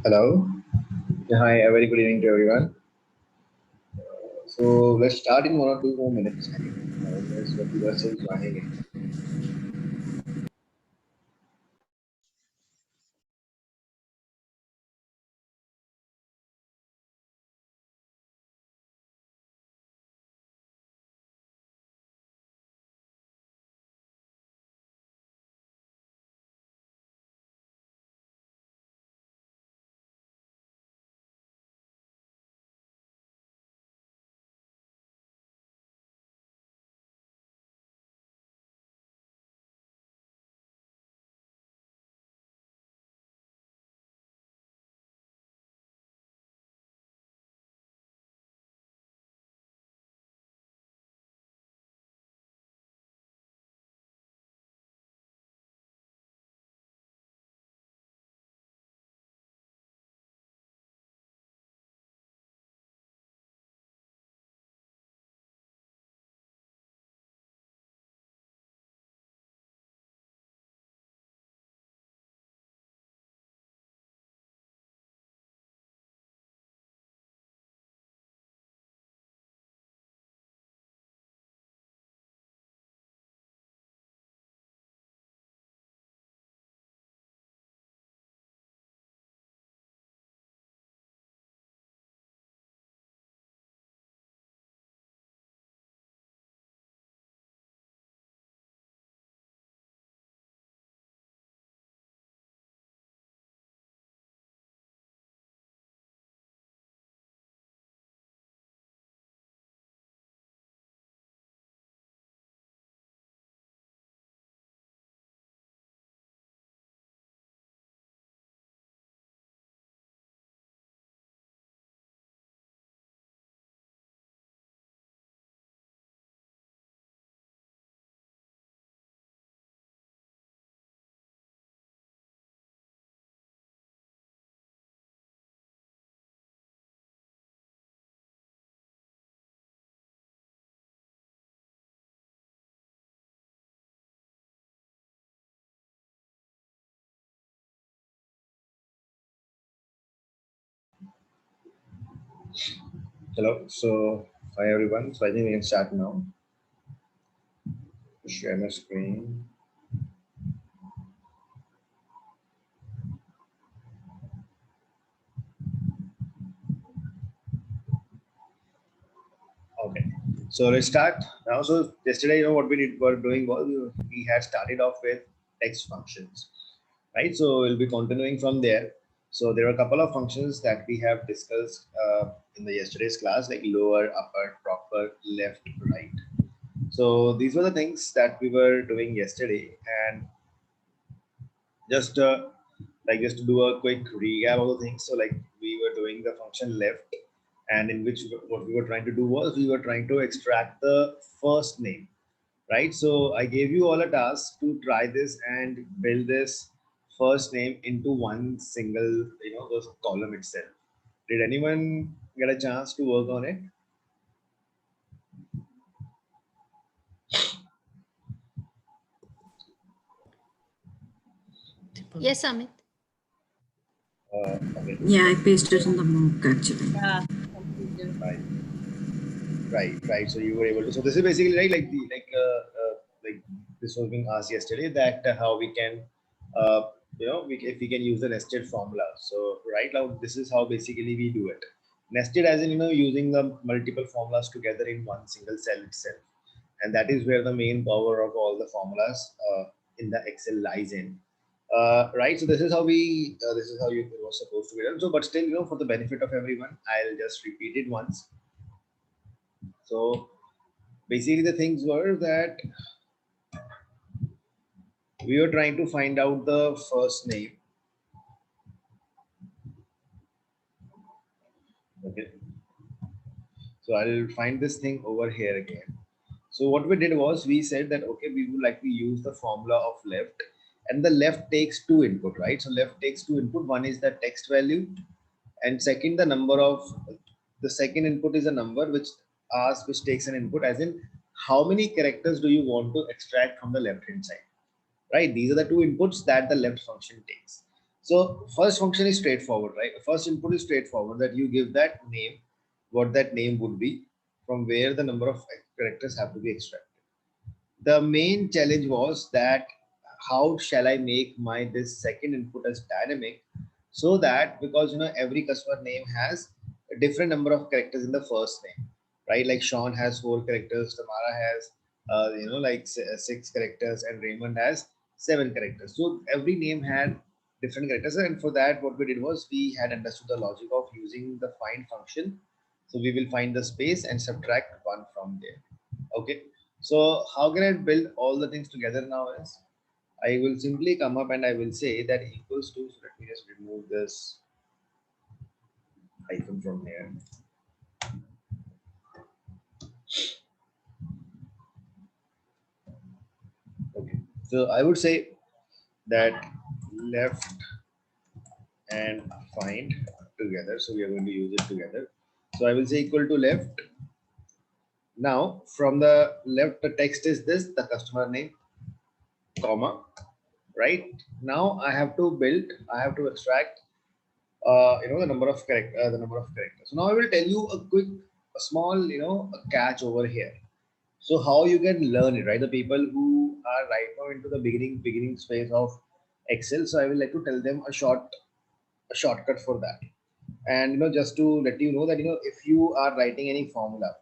Hello. Yeah, hi, a very good evening to everyone. So let's start in 1 or 2 more minutes. I think there's what people are still joining in. Hello. So hi everyone. So I think we can start now. Share my screen. Okay. So let's start now. So yesterday, what were doing was we had started off with text functions, right? So we'll be continuing from there. So there are a couple of functions that we have discussed in the yesterday's class, like lower, upper, proper, left, right. So these were the things that we were doing yesterday, and just just to do a quick recap of the things. So like we were doing the function left, and in which what we were trying to do was we were trying to extract the first name, right? So I gave you all a task to try this and build this first name into one single, the column itself. Did anyone get a chance to work on it? Yes, Amit. Okay. Yeah, I pasted in the mock actually. Yeah. Right. So you were able to. So this is basically right, like this was being asked yesterday that how we can, if we can use the nested formula. So right now this is how basically we do it. Nested as in using the multiple formulas together in one single cell itself, and that is where the main power of all the formulas in the Excel lies in. Right. So this is how this is how it was supposed to be done. So, but still, for the benefit of everyone, I'll just repeat it once. So basically the things were that we were trying to find out the first name. Okay. So I'll find this thing over here again. So what we did was we said that, okay, we would like to use the formula of left, and the left takes two input, right? So left takes two input. One is the text value, and second, the second input is a number which takes an input as in how many characters do you want to extract from the left hand side, right? These are the two inputs that the left function takes. So first function is straightforward, right? First input is straightforward, that you give that name, what that name would be, from where the number of characters have to be extracted. The main challenge was that how shall I make my this second input as dynamic, so that because every customer name has a different number of characters in the first name, right? Like Sean has 4 characters, Tamara has six characters, and Raymond has 7 characters. So every name had different characters, and for that what we did was we had understood the logic of using the find function. So we will find the space and subtract 1 from there. Okay. So how can I build all the things together now is I will simply come up and I will say that equals to, so let me just remove this hyphen from here. Okay. So I would say that left and find together. So we are going to use it together. So I will say equal to left. Now from the left, the text is this, the customer name, comma, right? Now I have to extract the number of characters. So now I will tell you a small, a catch over here. So how you can learn it, right? The people who are right now into the beginning phase of Excel. So I will like to tell them a shortcut for that. And just to let you know that if you are writing any formula,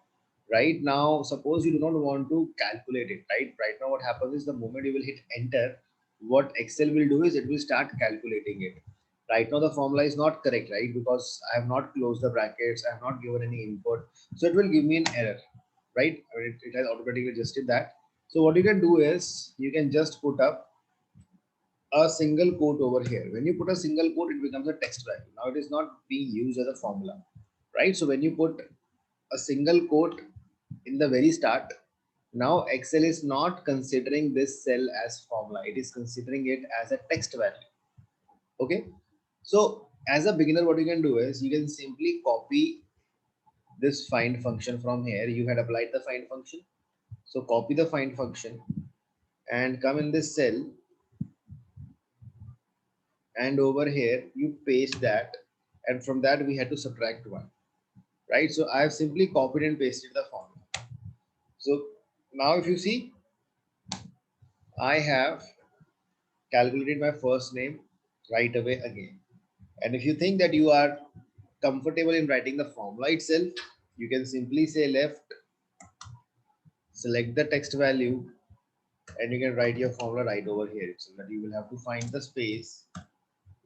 right now, suppose you do not want to calculate it, right now what happens is the moment you will hit enter, what Excel will do is it will start calculating it. Right now the formula is not correct, right? Because I have not closed the brackets, I have not given any input, so it will give me an error, right? I mean, it has automatically adjusted that. So what you can do is you can just put up a single quote over here. When you put a single quote, it becomes a text value. Now it is not being used as a formula, right? So when you put a single quote in the very start, now Excel is not considering this cell as formula. It is considering it as a text value. Okay. So as a beginner, what you can do is you can simply copy this find function from here. You had applied the find function. So copy the find function and come in this cell, and over here you paste that, and from that we had to subtract 1, right? So I have simply copied and pasted the formula. So now if you see, I have calculated my first name right away again. And if you think that you are comfortable in writing the formula itself, you can simply say left, select the text value, and you can write your formula right over here. So that you will have to find the space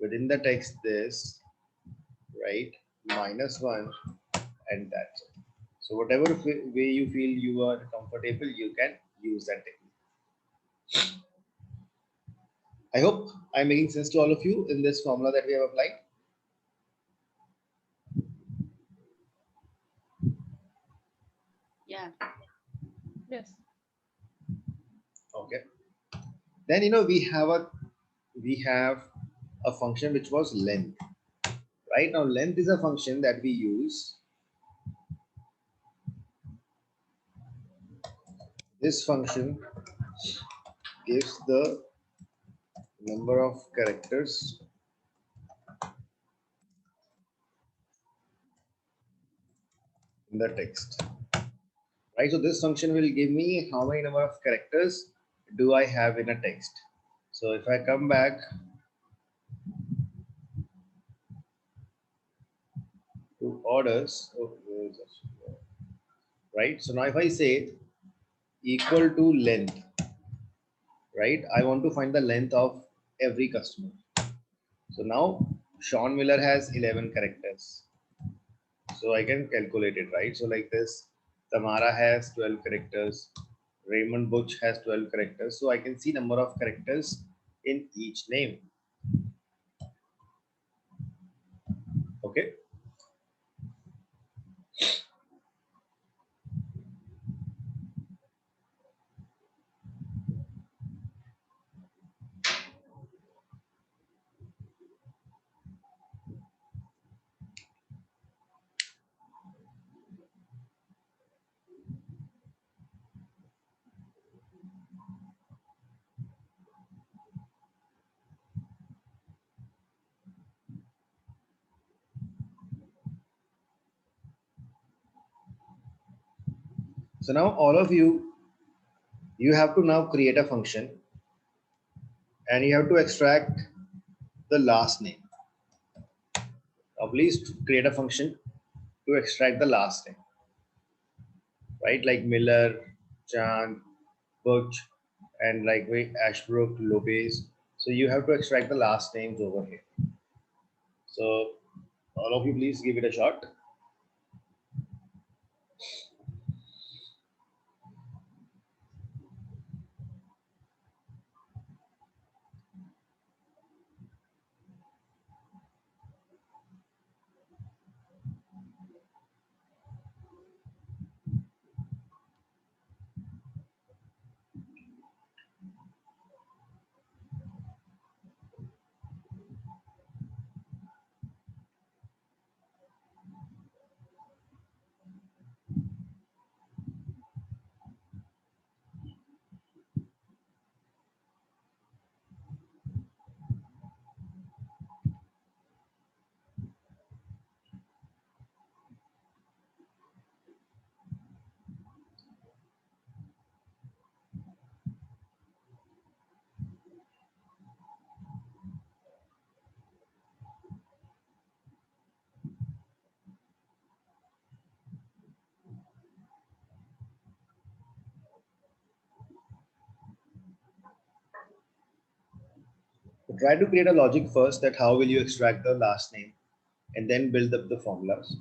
within the text, this, right, -1, and that's it. So whatever way you feel you are comfortable comfortable, you can use that technique. I hope I'm making sense to all of you in this formula that we have applied. Yeah. Yes. Okay. Then we have a function which was length. Right now, length is a function that we use. This function gives the number of characters in the text. Right, so this function will give me how many number of characters do I have in a text. So if I come back to orders, right? So now if I say equal to length, right? I want to find the length of every customer. So now Sean Miller has 11 characters. So I can calculate it, right? So like this, Tamara has 12 characters. Raymond Butch has 12 characters. So I can see number of characters in each name. Okay. So now all of you, you have to now create a function and you have to extract the last name. Now please create a function to extract the last name, right? Like Miller, Chan, Butch, and like Ashbrook, Lopez. So you have to extract the last names over here. So all of you, please give it a shot. Try to create a logic first that how will you extract the last name and then build up the formulas.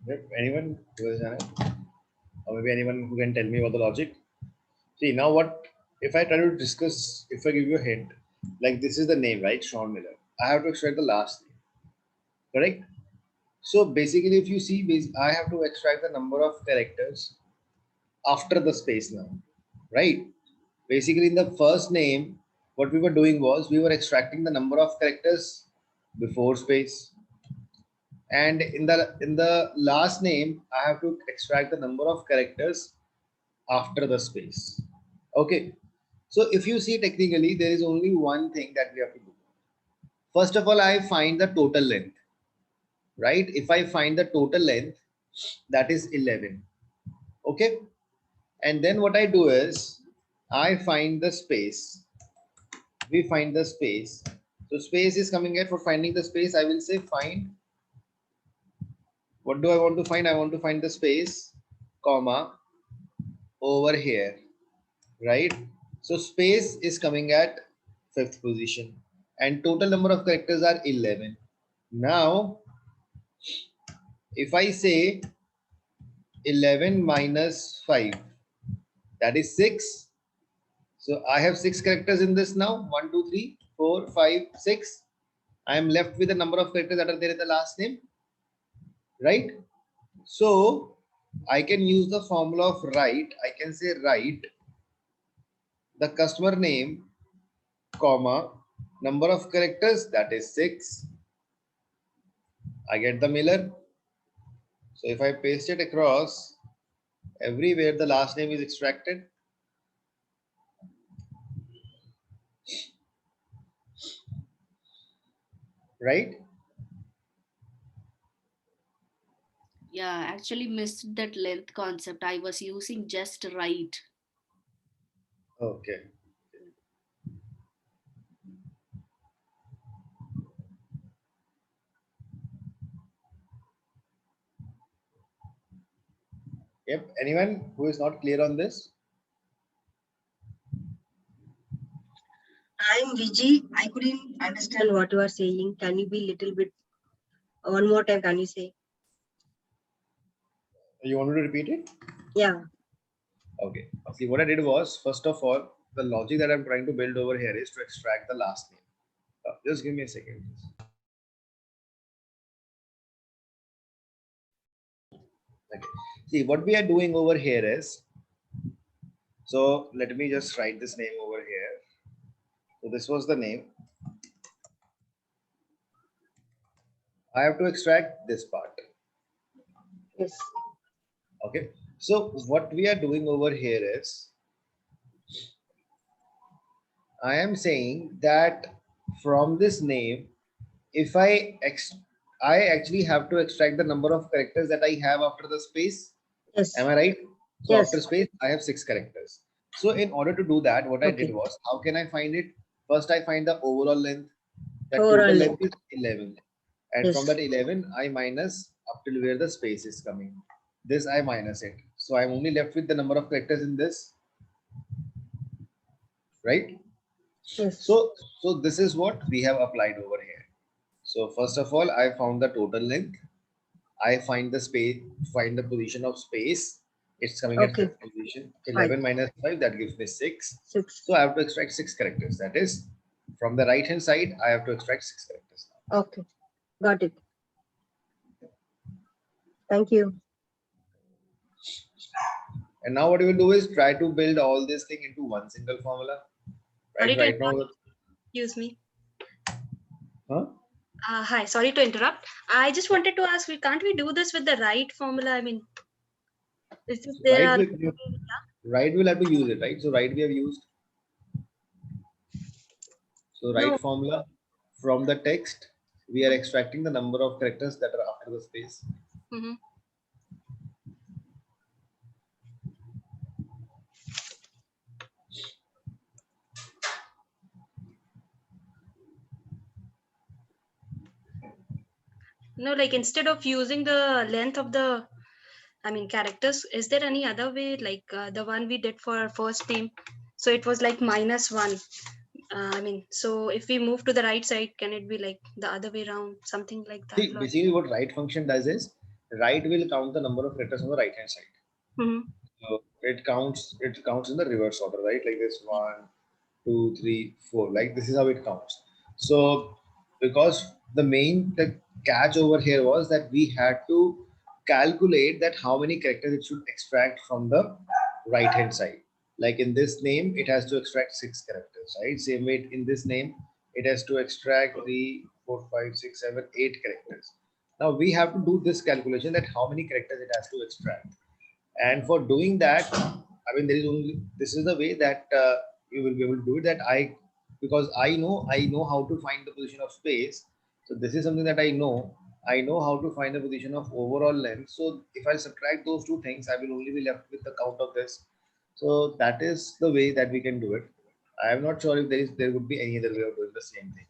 Yep. Anyone who is or maybe anyone who can tell me about the logic? See, now what if I try to discuss, if I give you a hint, like this is the name, right? Sean Miller. I have to extract the last name, correct? So basically, if you see, I have to extract the number of characters after the space now, right? Basically, in the first name, what we were doing was we were extracting the number of characters before space, and in the last name, I have to extract the number of characters after the space. Okay. So if you see technically, there is only one thing that we have to do. First of all, I find the total length, right? If I find the total length, that is 11. Okay. And then what I do is I find the space. We find the space. So space is coming here. For finding the space, I will say find. What do I want to find? I want to find the space, comma, over here, right? So space is coming at 5th position and total number of characters are 11. Now, if I say 11 minus 5, that is 6. So I have 6 characters in this now. 1, 2, 3, 4, 5, 6. I am left with the number of characters that are there in the last name, right? So I can use the formula of write. I can say write the customer name, comma, number of characters, that is 6. I get the Miller. So if I paste it across, everywhere the last name is extracted. Right? Yeah, actually missed that length concept. I was using just right. Okay. Yep. Anyone who is not clear on this? I'm Viji. I couldn't understand what you are saying. Can you be little bit one more time? Can you say? You want me to repeat it? Yeah. Okay. See, what I did was, first of all, the logic that I'm trying to build over here is to extract the last name. Just give me a second. Okay. See, what we are doing over here is, so let me just write this name over here. So this was the name. I have to extract this part. Yes. Okay. So what we are doing over here is, I am saying that from this name, if I actually have to extract the number of characters that I have after the space. Yes. Am I right? So Yes. after space, I have 6 characters. So in order to do that, what I did was, how can I find it? First, I find the overall length. The total length is 11. And from that 11, I minus up till where the space is coming. This I minus it. So I'm only left with the number of characters in this. Right? Yes. So this is what we have applied over here. So first of all, I found the total length. I find the space, find the position of space. It's coming at Okay. fifth position. Five. 11 minus 5, that gives me 6. 6. So I have to extract 6 characters. That is, from the right hand side, I have to extract 6 characters. Okay. Got it. Thank you. And now what we will do is try to build all this thing into one single formula. Sorry Right to now, excuse me. huh? Hi, sorry to interrupt. I just wanted to ask, can't we do this with the right formula? I mean, is this there are Right will have to use it, right? So right we have used. So right No. formula from the text, we are extracting the number of characters that are after the space. Mhm. No, like instead of using the length of the, I mean, characters, is there any other way, like the one we did for our first name? So it was like -1. I mean, so if we move to the right side, can it be like the other way around, something like that? See, basically what right function does is, right will count the number of characters on the right hand side. Mm-hmm. So it counts in the reverse order, right? Like this 1, 2, 3, 4. Like this is how it counts. So because the catch over here was that we had to calculate that how many characters it should extract from the right hand side. Like in this name, it has to extract 6 characters, right? Same way in this name, it has to extract 3, 4, 5, 6, 7, 8 characters. Now we have to do this calculation that how many characters it has to extract. And for doing that, I mean, there is only this is the way that you will be able to do it. That because I know how to find the position of space. So this is something that I know. I know how to find the position of overall length. So if I subtract those two things, I will only be left with the count of this. So that is the way that we can do it. I am not sure if there would be any other way of doing the same thing.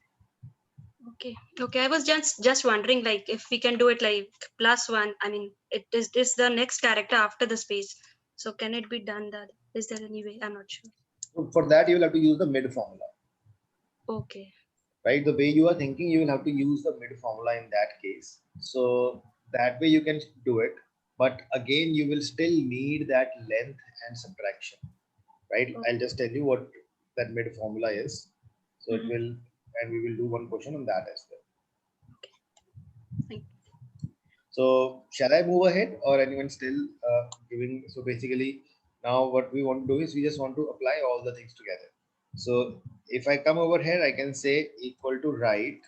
Okay. I was just wondering, like, if we can do it like +1. I mean, it is this the next character after the space. So can it be done that? Is there any way? I'm not sure. So for that, you will have to use the mid formula. Okay. Right? The way you are thinking, you will have to use the mid formula in that case. So that way you can do it. But again, you will still need that length and subtraction, right? I'll just tell you what that mid formula is. So it will, and we will do one question on that as well. Thank So shall I move ahead or anyone still giving? So basically now what we want to do is we just want to apply all the things together. So if I come over here, I can say equal to right.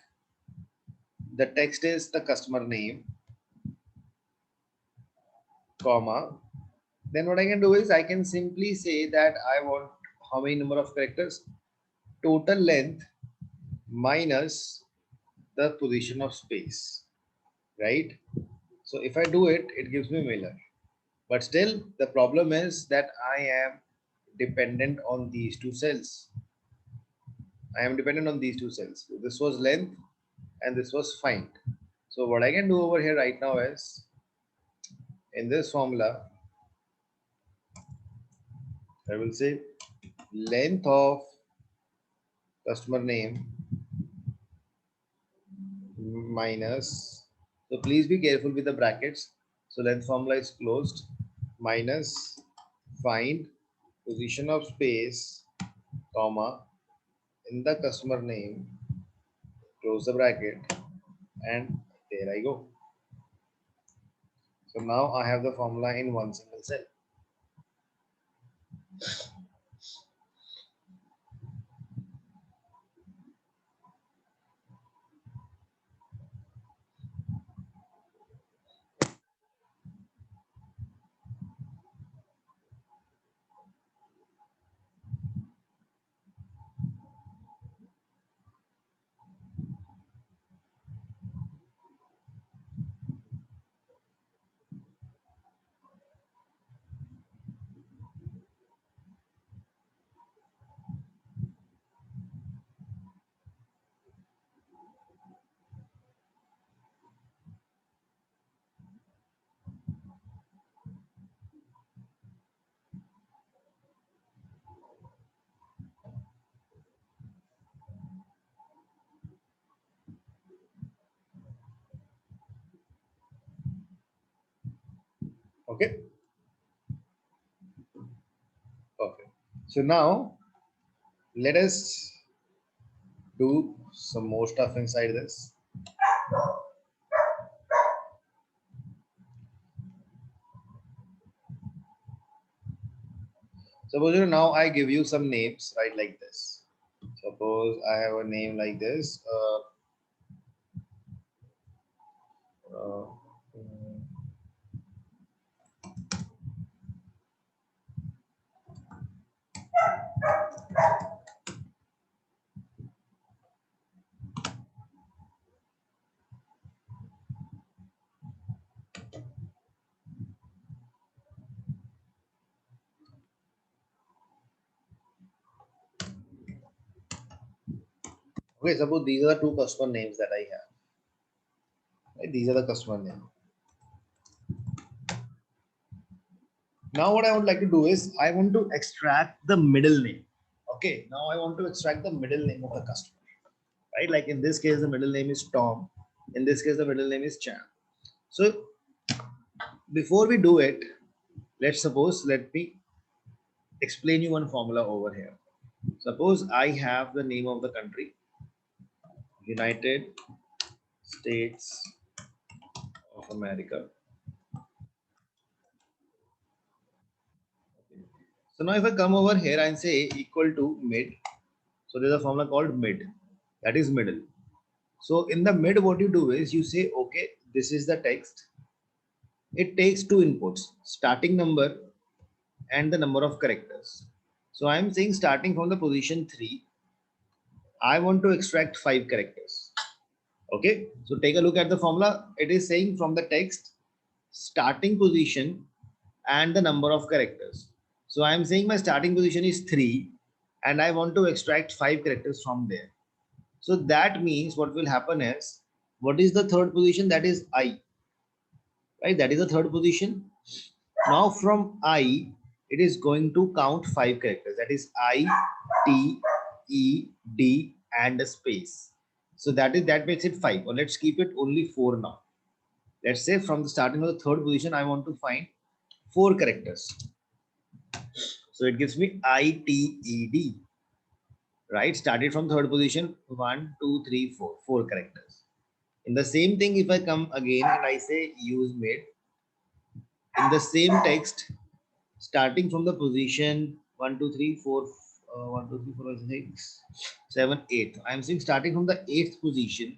The text is the customer name, comma. Then what I can do is I can simply say that I want how many number of characters? Total length minus the position of space, right? So if I do it, it gives me Miller. But still, the problem is that I am dependent on these two cells. I am dependent on these two cells. So this was length and this was find. So what I can do over here right now is in this formula, I will say length of customer name minus, so please be careful with the brackets. So length formula is closed minus find position of space, comma, in the customer name, close the bracket, and there I go. So now I have the formula in one single cell. Okay. So now let us do some more stuff inside this. Suppose now I give you some names, right, like this. Suppose I have a name like this. Uh, okay, suppose these are the two customer names that I have. Right? These are the customer names. Now what I would like to do is I want to extract the middle name. Okay, now I want to extract the middle name of the customer. Right? Like in this case, the middle name is Tom. In this case, the middle name is Chan. So before we do it, let me explain you one formula over here. Suppose I have the name of the country, United States of America. So now if I come over here and say equal to mid, so there's a formula called mid, that is middle. So in the mid, what you do is you say, okay, this is the text. It takes two inputs, starting number and the number of characters. So I'm saying starting from the position 3, I want to extract 5 characters. Okay, so take a look at the formula. It is saying from the text, starting position and the number of characters. So I'm saying my starting position is 3 and I want to extract 5 characters from there. So that means what will happen is, what is the third position? That is I, right? That is the third position. Now from I, it is going to count 5 characters. That is I, T, E, D, and a space. So that makes it 5. Or let's keep it only 4 now. Let's say from the starting of the third position, I want to find 4 characters. So it gives me I, T, E, D. Right? Started from third position, 1, 2, 3, 4. 4 characters. In the same thing, if I come again and I say use mid, in the same text, starting from the position 1, 2, 3, 4, 1, 2, 3, 4, 5, 6, 7, 8. I'm saying starting from the 8th position,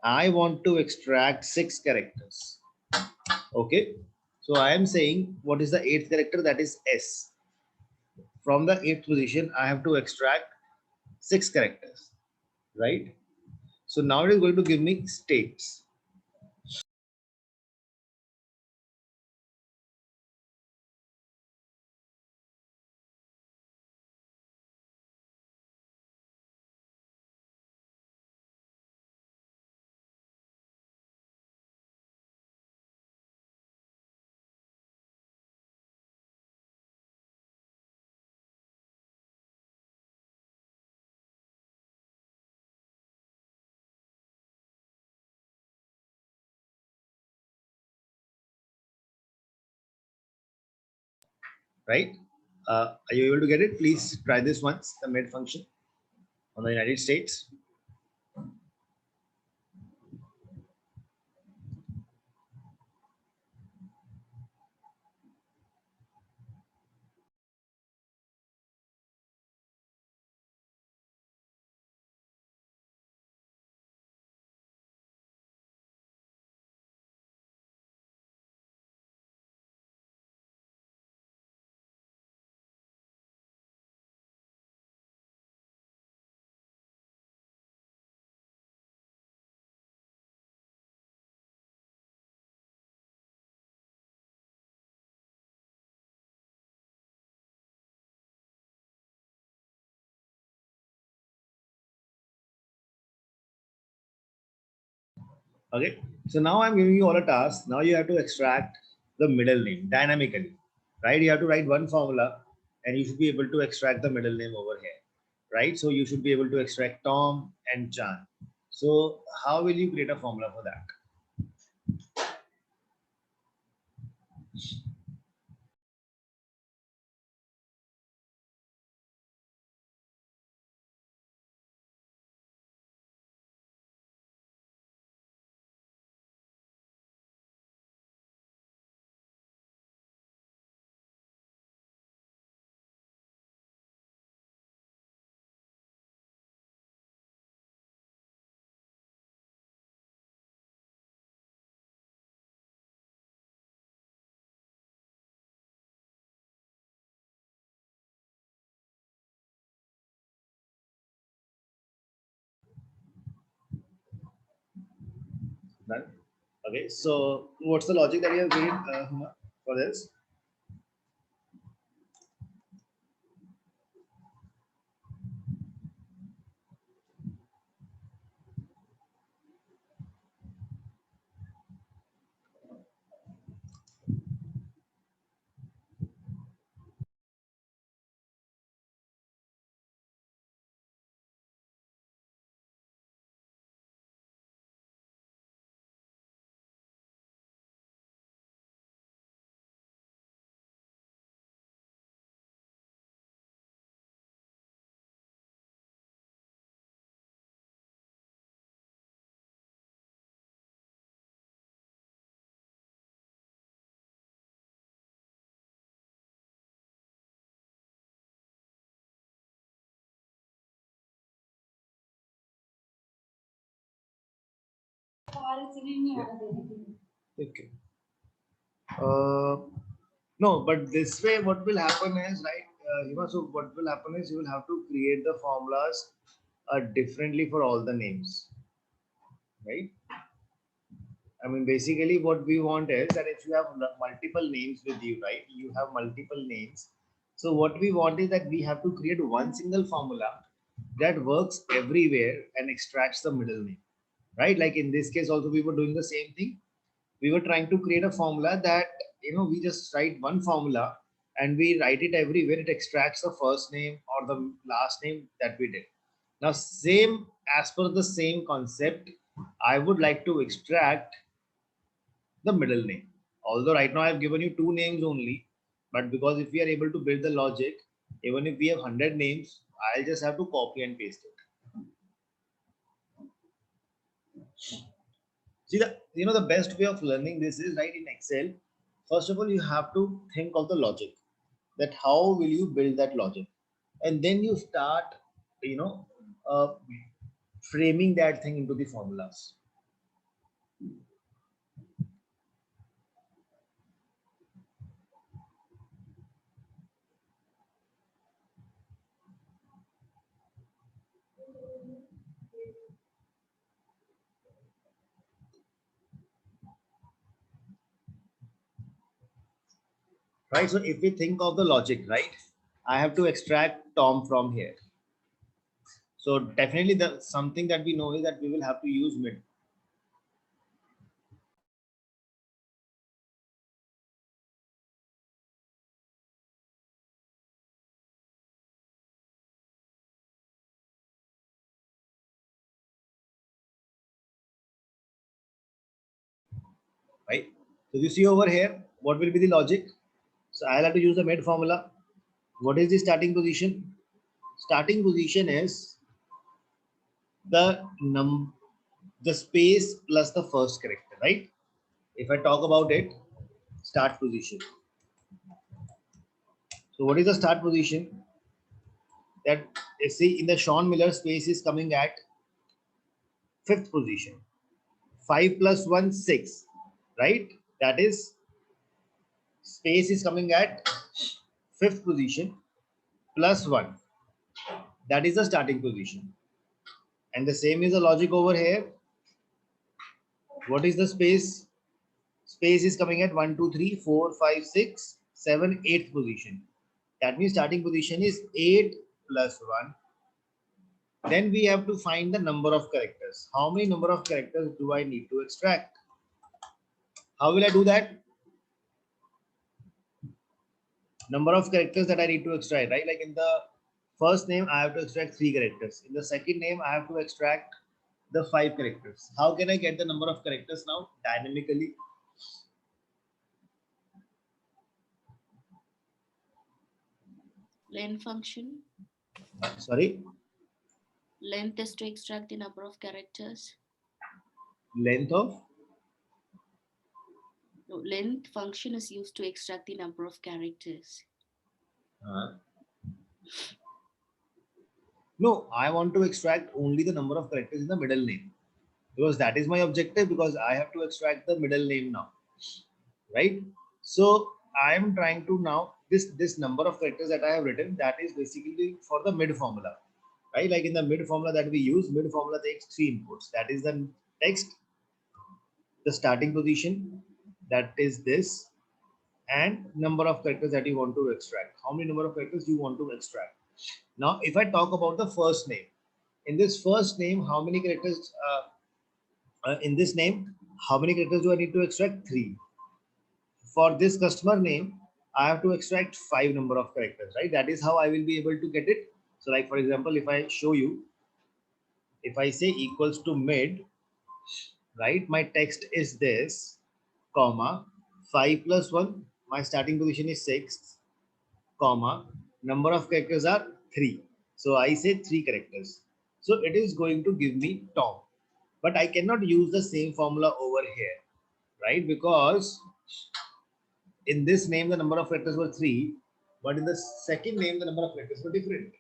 I want to extract 6 characters. Okay. So I am saying what is the 8th character? That is S. From the 8th position, I have to extract 6 characters. Right. So now it is going to give me states. Right. Are you able to get it? Please try this once, the mid function on the United States. Okay, so now I'm giving you all a task. Now you have to extract the middle name dynamically, right? You have to write one formula and you should be able to extract the middle name over here, right? So you should be able to extract Tom and Chan. So how will you create a formula for that? Done. Okay, so what's the logic that you have given, Huma, for this? Okay. No, but this way, what will happen is, right? So what will happen is you will have to create the formulas differently for all the names, right? I mean, basically, what we want is that if you have multiple names with you, right? You have multiple names. So what we want is that we have to create one single formula that works everywhere and extracts the middle name, right? Like in this case, also we were doing the same thing. We were trying to create a formula that we just write one formula and we write it everywhere. It extracts the first name or the last name that we did. Now, same as per the same concept, I would like to extract the middle name. Although right now I have given you two names only, but because if we are able to build the logic, even if we have 100 names, I'll just have to copy and paste it. See, the best way of learning this is right in Excel. First of all, you have to think of the logic, that how will you build that logic, and then you start, you know, uh, framing that thing into the formulas. Right. So if we think of the logic, right, I have to extract Tom from here. So definitely the something that we know is that we will have to use mid. Right. So you see over here, what will be the logic? So I'll have to use the mid formula. What is the starting position? Starting position is the the space plus the first character, right? If I talk about it, start position. So what is the start position? That see in the Sean Miller space is coming at fifth position. 5 plus 1, 6, right? That is space is coming at fifth position plus 1. That is the starting position. And the same is the logic over here. What is the space? Space is coming at 1, 2, 3, 4, 5, 6, 7, 8th position. That means starting position is 8 plus 1. Then we have to find the number of characters. How many number of characters do I need to extract? How will I do that? Number of characters that I need to extract, right? Like in the first name, I have to extract 3 characters. In the second name, I have to extract the 5 characters. How can I get the number of characters now? Dynamically. Len function. Sorry, Length is to extract the number of characters. length of. No, length function is used to extract the number of characters. No, I want to extract only the number of characters in the middle name because that is my objective because I have to extract the middle name now, right? So I am trying to now this number of characters that I have written, that is basically for the mid formula, right? Like in the mid formula that we use, mid formula takes 3 inputs. That is the text, the starting position, that is this, and number of characters that you want to extract. How many number of characters you want to extract. Now, if I talk about the first name, in this first name, how many characters? In this name, how many characters do I need to extract? 3. For this customer name, I have to extract 5 number of characters, right? That is how I will be able to get it. So, like for example, if I show you, if I say equals to mid, right? My text is this, comma, 5 plus 1, my starting position is 6, comma, number of characters are 3. So I say 3 characters. So it is going to give me Tom. But I cannot use the same formula over here, right? Because in this name, the number of characters were 3, but in the second name, the number of characters were different.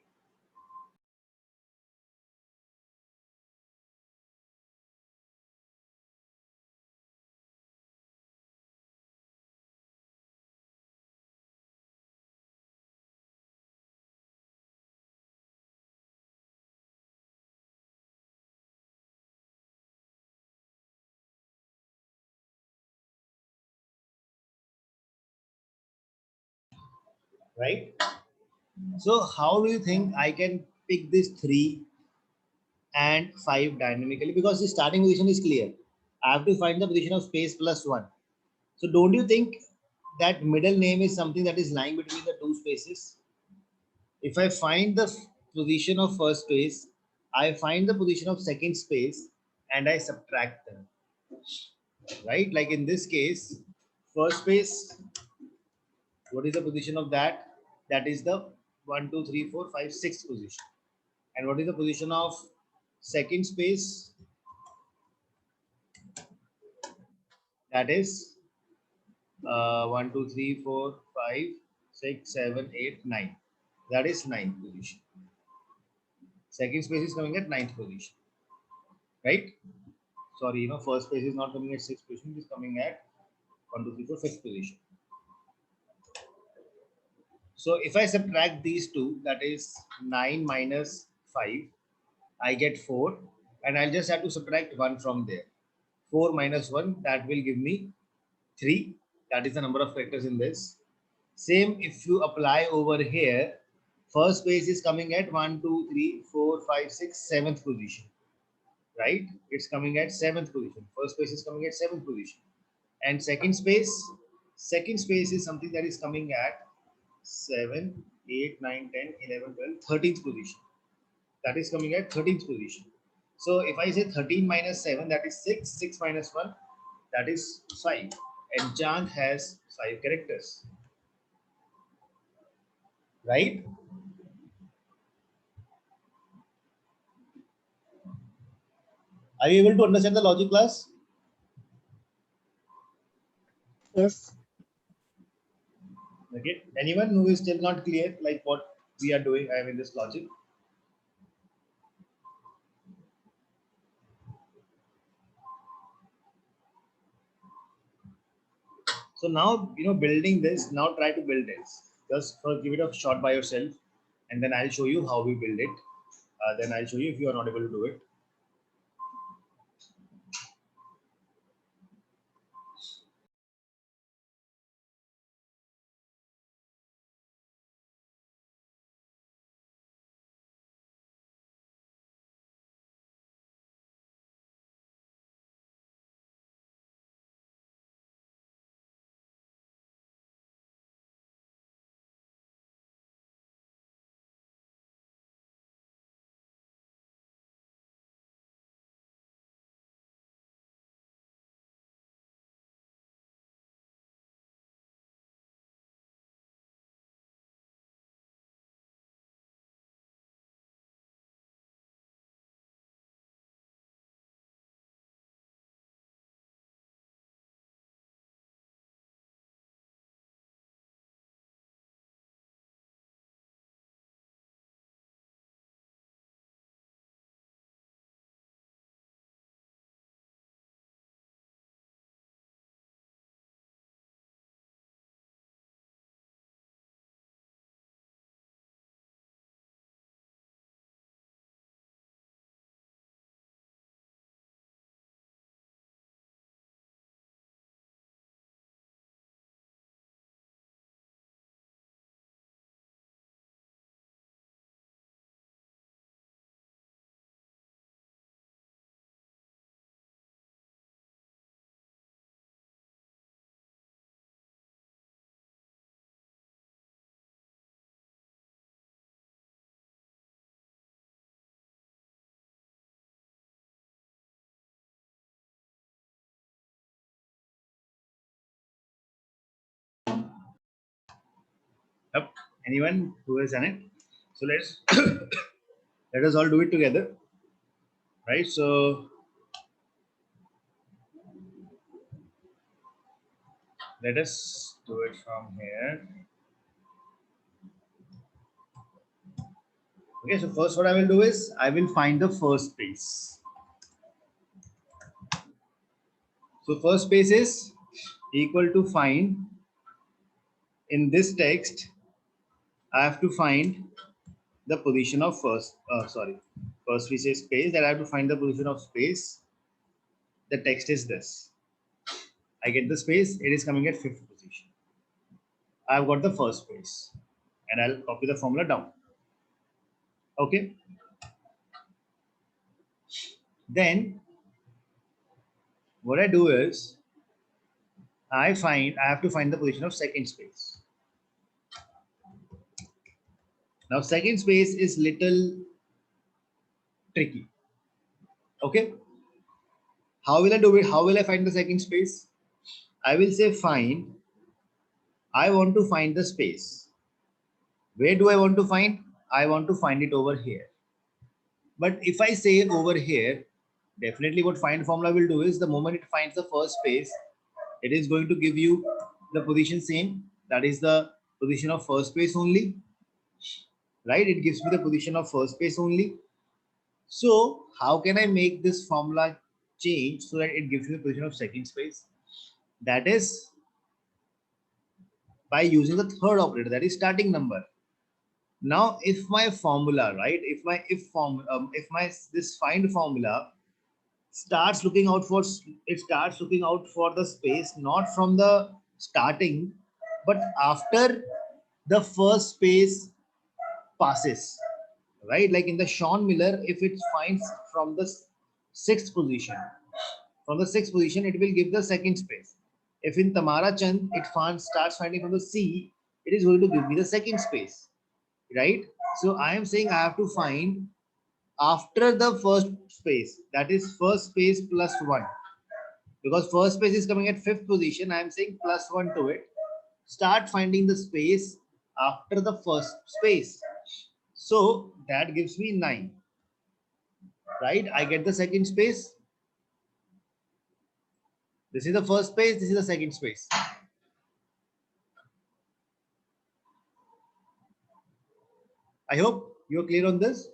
Right? So how do you think I can pick this 3 and 5 dynamically? Because the starting position is clear. I have to find the position of space plus 1. So don't you think that middle name is something that is lying between the two spaces? If I find the position of first space, I find the position of second space and I subtract them. Right? Like in this case, first space, what is the position of that? That is the 1, 2, 3, 4, 5, 6 position. And what is the position of second space? That is 1, 2, 3, 4, 5, 6, 7, 8, 9. That is ninth position. Second space is coming at ninth position, right? Sorry, first space is not coming at sixth position, it is coming at 1, 2, 3, 4, fifth position. So if I subtract these two, that is 9 minus 5, I get 4, and I'll just have to subtract 1 from there. 4 minus 1, that will give me 3. That is the number of characters in this. Same if you apply over here, first space is coming at 1, 2, 3, 4, 5, 6, 7th position, right? It's coming at 7th position. First space is coming at 7th position. And second space is something that is coming at 7, 8, 9, 10, 11, 12, 13th position. That is coming at 13th position. So if I say 13 minus 7, that is 6. 6 minus 1, that is 5. And Chand has 5 characters. Right? Are you able to understand the logic, class? Yes. Okay. Anyone who is still not clear, like what we are doing, I mean, this logic? So now, building this, now try to build this. Just give it a shot by yourself, and then I'll show you how we build it. Then I'll show you if you are not able to do it. Yep. Anyone who has done it? So let's let us all do it together. Right. So let us do it from here. Okay, so first what I will do is I will find the first space. So first space is equal to find in this text. I have to find the position of first. First we say space, that I have to find the position of space. The text is this. I get the space, it is coming at fifth position. I've got the first space and I'll copy the formula down. Okay. Then what I do is I have to find the position of second space. Now second space is little tricky. Okay. How will I do it? How will I find the second space? I will say find. I want to find the space. Where do I want to find? I want to find it over here. But if I say over here, definitely what find formula will do is the moment it finds the first space, it is going to give you the position same. That is the position of first space only. Right? It gives me the position of first space only. So how can I make this formula change so that it gives me the position of second space? That is by using the third operator, that is starting number. Now, if my formula, right, if my this find formula starts looking out for, it starts looking out for the space not from the starting, but after the first space passes, right? Like in the Sean Miller, if it finds from the sixth position, it will give the second space. If in Tamara Chand it starts finding from the C, it is going to give me the second space, right? So I am saying I have to find after the first space, that is first space plus one, because first space is coming at fifth position. I am saying plus one to it. Start finding the space after the first space. So that gives me 9, right? I get the second space. This is the first space, this is the second space. I hope you're clear on this.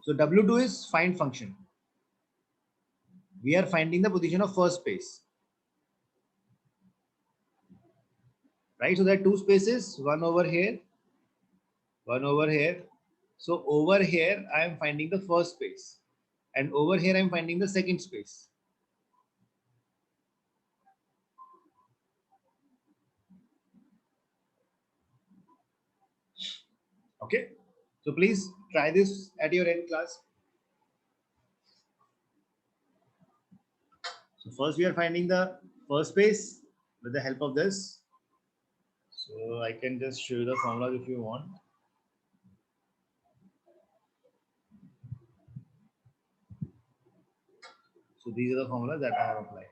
So W2 is find function. We are finding the position of first space. Right? So there are two spaces, one over here, one over here. So over here, I am finding the first space. And over here, I am finding the second space. Okay. So please try this at your end class. So first we are finding the first space with the help of this. So I can just show you the formula if you want. So these are the formulas that I have applied.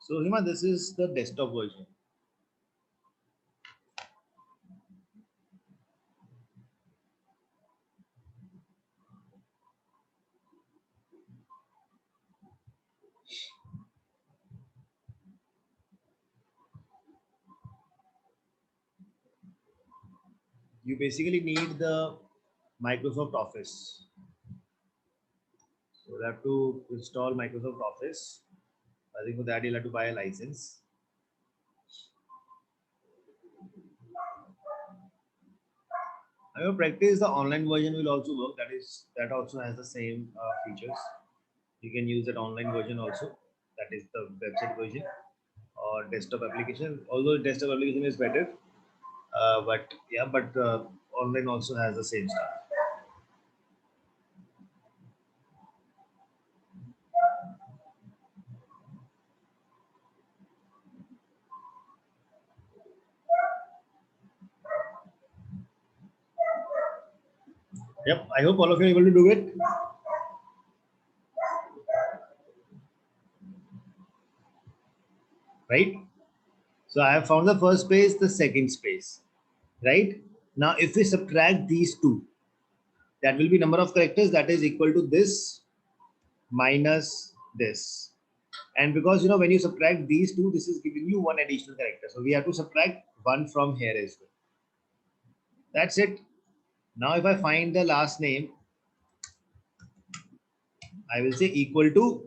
So Hima, this is the desktop version. You basically need the Microsoft Office. So you have to install Microsoft Office. I think for that you'll have to buy a license. I will practice the online version will also work. That also has the same features. You can use that online version also. That is the website version or desktop application. Although desktop application is better, but yeah, but online also has the same stuff. Yep, I hope all of you are able to do it. Right? So I have found the first space, the second space. Right? Now, if we subtract these two, that will be number of characters that is equal to this minus this. And because when you subtract these two, this is giving you one additional character. So we have to subtract one from here as well. That's it. Now, if I find the last name, I will say equal to,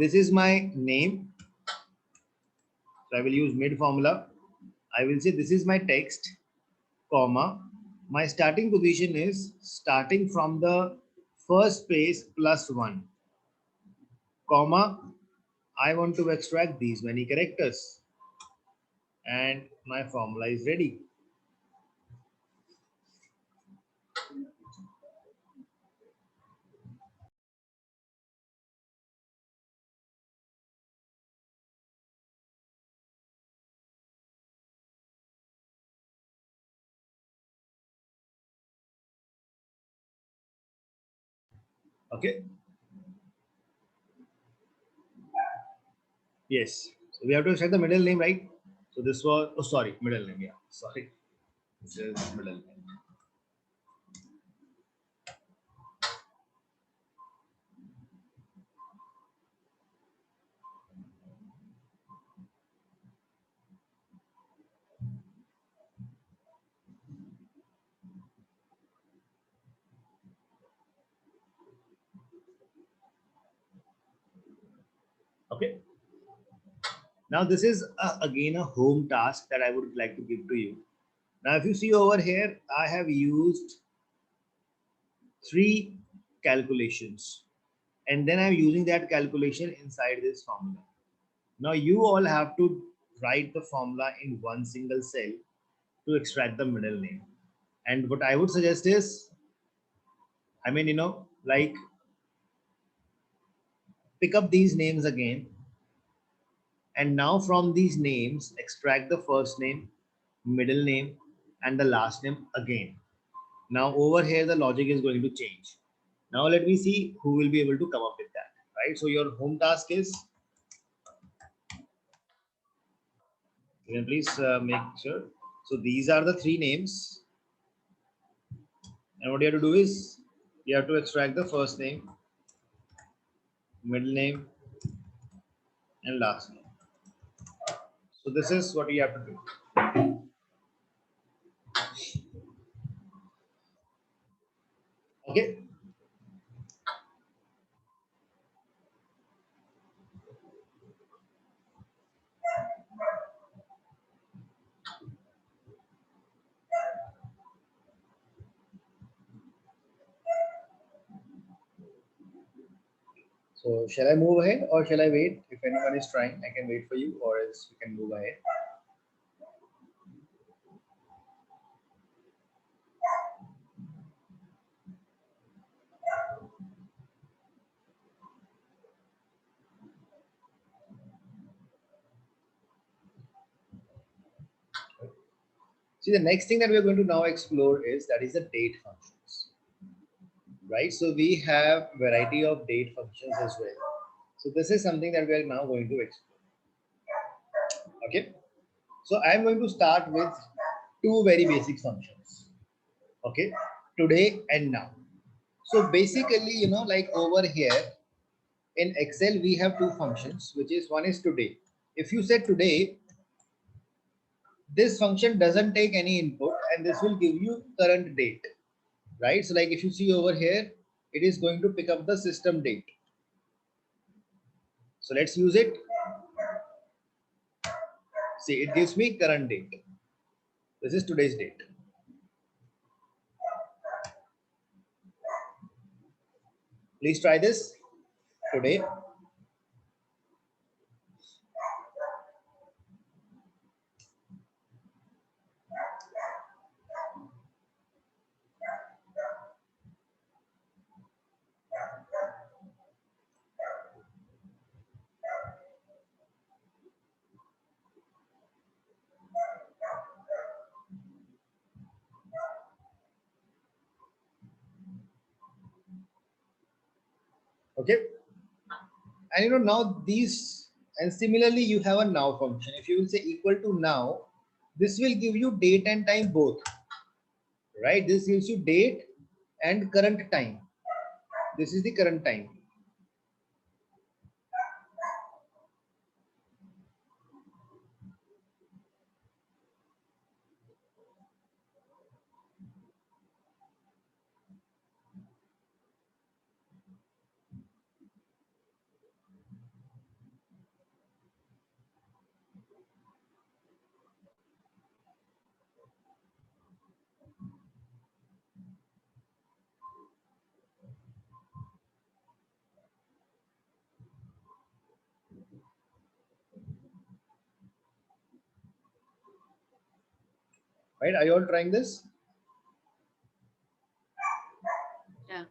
this is my name. So I will use mid formula. I will say this is my text, comma. My starting position is starting from the first space plus one, comma. I want to extract these many characters. And my formula is ready. Okay. Yes. So we have to extract the middle name, right? So this was, oh, sorry, middle name. Yeah. Sorry. This is middle name. Okay. Now this is again a home task that I would like to give to you. Now, if you see over here, I have used 3 calculations, and then I'm using that calculation inside this formula. Now you all have to write the formula in one single cell to extract the middle name. And what I would suggest is, I mean, like, pick up these names again, and now from these names extract the first name, middle name, and the last name again. Now over here the logic is going to change. Now let me see who will be able to come up with that. Right, so your home task is, you can please make sure. So these are the 3 names, and what you have to do is you have to extract the first name, middle name, and last name. So this is what you have to do. Okay. So shall I move ahead or shall I wait? If anyone is trying, I can wait for you, or else you can move ahead. See, the next thing that we're going to now explore is that is the date functions. Right? So we have variety of date functions as well. So this is something that we are now going to explore. Okay. So I'm going to start with 2 very basic functions. Okay. Today and now. So basically, like over here in Excel, we have 2 functions, which is one is today. If you say today, this function doesn't take any input and this will give you current date. Right? So like if you see over here, it is going to pick up the system date. So let's use it. See, it gives me current date. This is today's date. Please try this. today. Okay, and now these, and similarly you have a now function. If you will say equal to now, this will give you date and time both, right? This gives you date and current time. This is the current time. Right? Are you all trying this? Yeah.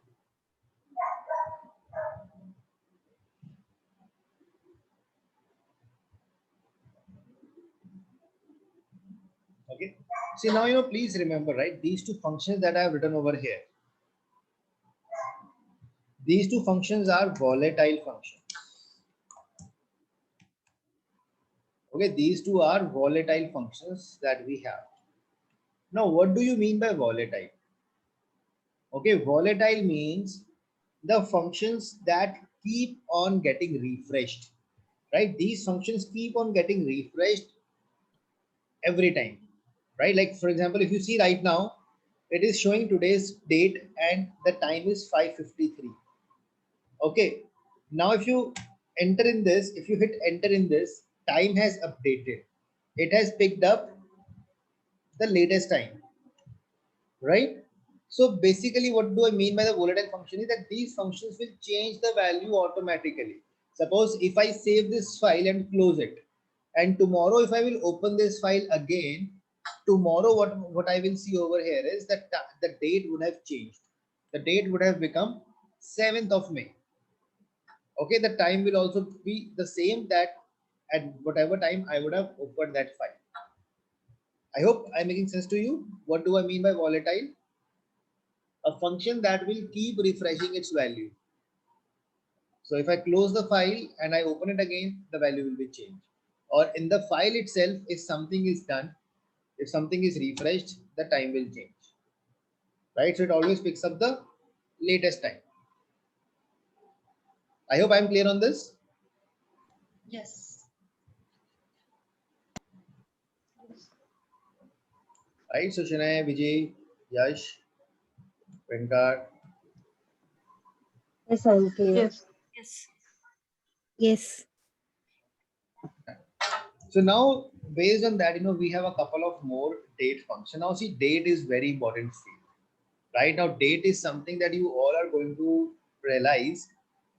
Okay. See now, please remember, right? These two functions that I have written over here. These two functions are volatile functions. Okay, these two are volatile functions that we have. Now, what do you mean by volatile? Okay, volatile means the functions that keep on getting refreshed, right? These functions keep on getting refreshed every time, right? Like for example, if you see right now, it is showing today's date and the time is 5:53. Okay, now if you enter in this, if you hit enter in this, time has updated. It has picked up the latest time, right? So basically, what do I mean by the volatile function is that these functions will change the value automatically. Suppose if I save this file and close it, and tomorrow if I will open this file again, tomorrow what I will see over here is that the date would have changed. The date would have become 7th of May. Okay, the time will also be the same, that at whatever time I would have opened that file. I hope I'm making sense to you. What do I mean by volatile? A function that will keep refreshing its value. So if I close the file and I open it again, the value will be changed. Or in the file itself, if something is done, if something is refreshed, the time will change. Right? So it always picks up the latest time. I hope I'm clear on this. Yes. Right? So Shanay, Vijay, Yash, Venkat. Yes, I'm clear. Yes. Yes. Yes. So now based on that, we have a couple of more date functions. Now see, date is very important field. Right now, date is something that you all are going to realize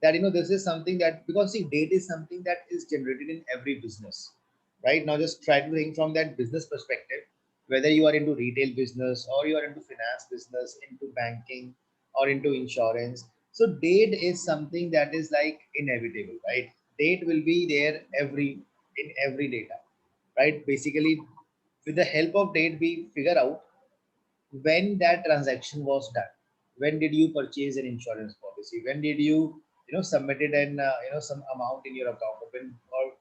that this is something that, because see, date is something that is generated in every business. Right now, just try to think from that business perspective, whether you are into retail business or you are into finance business, into banking or into insurance. So date is something that is like inevitable, right? Date will be there in every data, right? Basically, with the help of date, we figure out when that transaction was done. When did you purchase an insurance policy? When did you submitted an some amount in your account?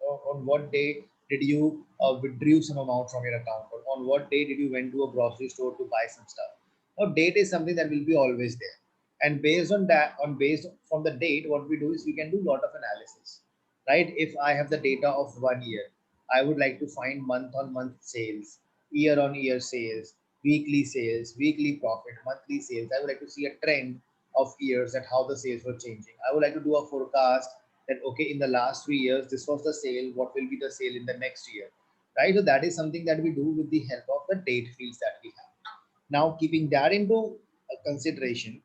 Or on what day did you withdrew some amount from your account? Or on what day did you went to a grocery store to buy some stuff? Now date is something that will be always there, and based on that, on based from the date, what we do is we can do a lot of analysis, right? If I have the data of 1 year, I would like to find month on month sales, year on year sales, weekly sales, weekly profit, monthly sales. I would like to see a trend of years at how the sales were changing. I would like to do a forecast that okay, in the last 3 years, this was the sale. What will be the sale in the next year, right? So that is something that we do with the help of the date fields that we have. Now, keeping that into consideration,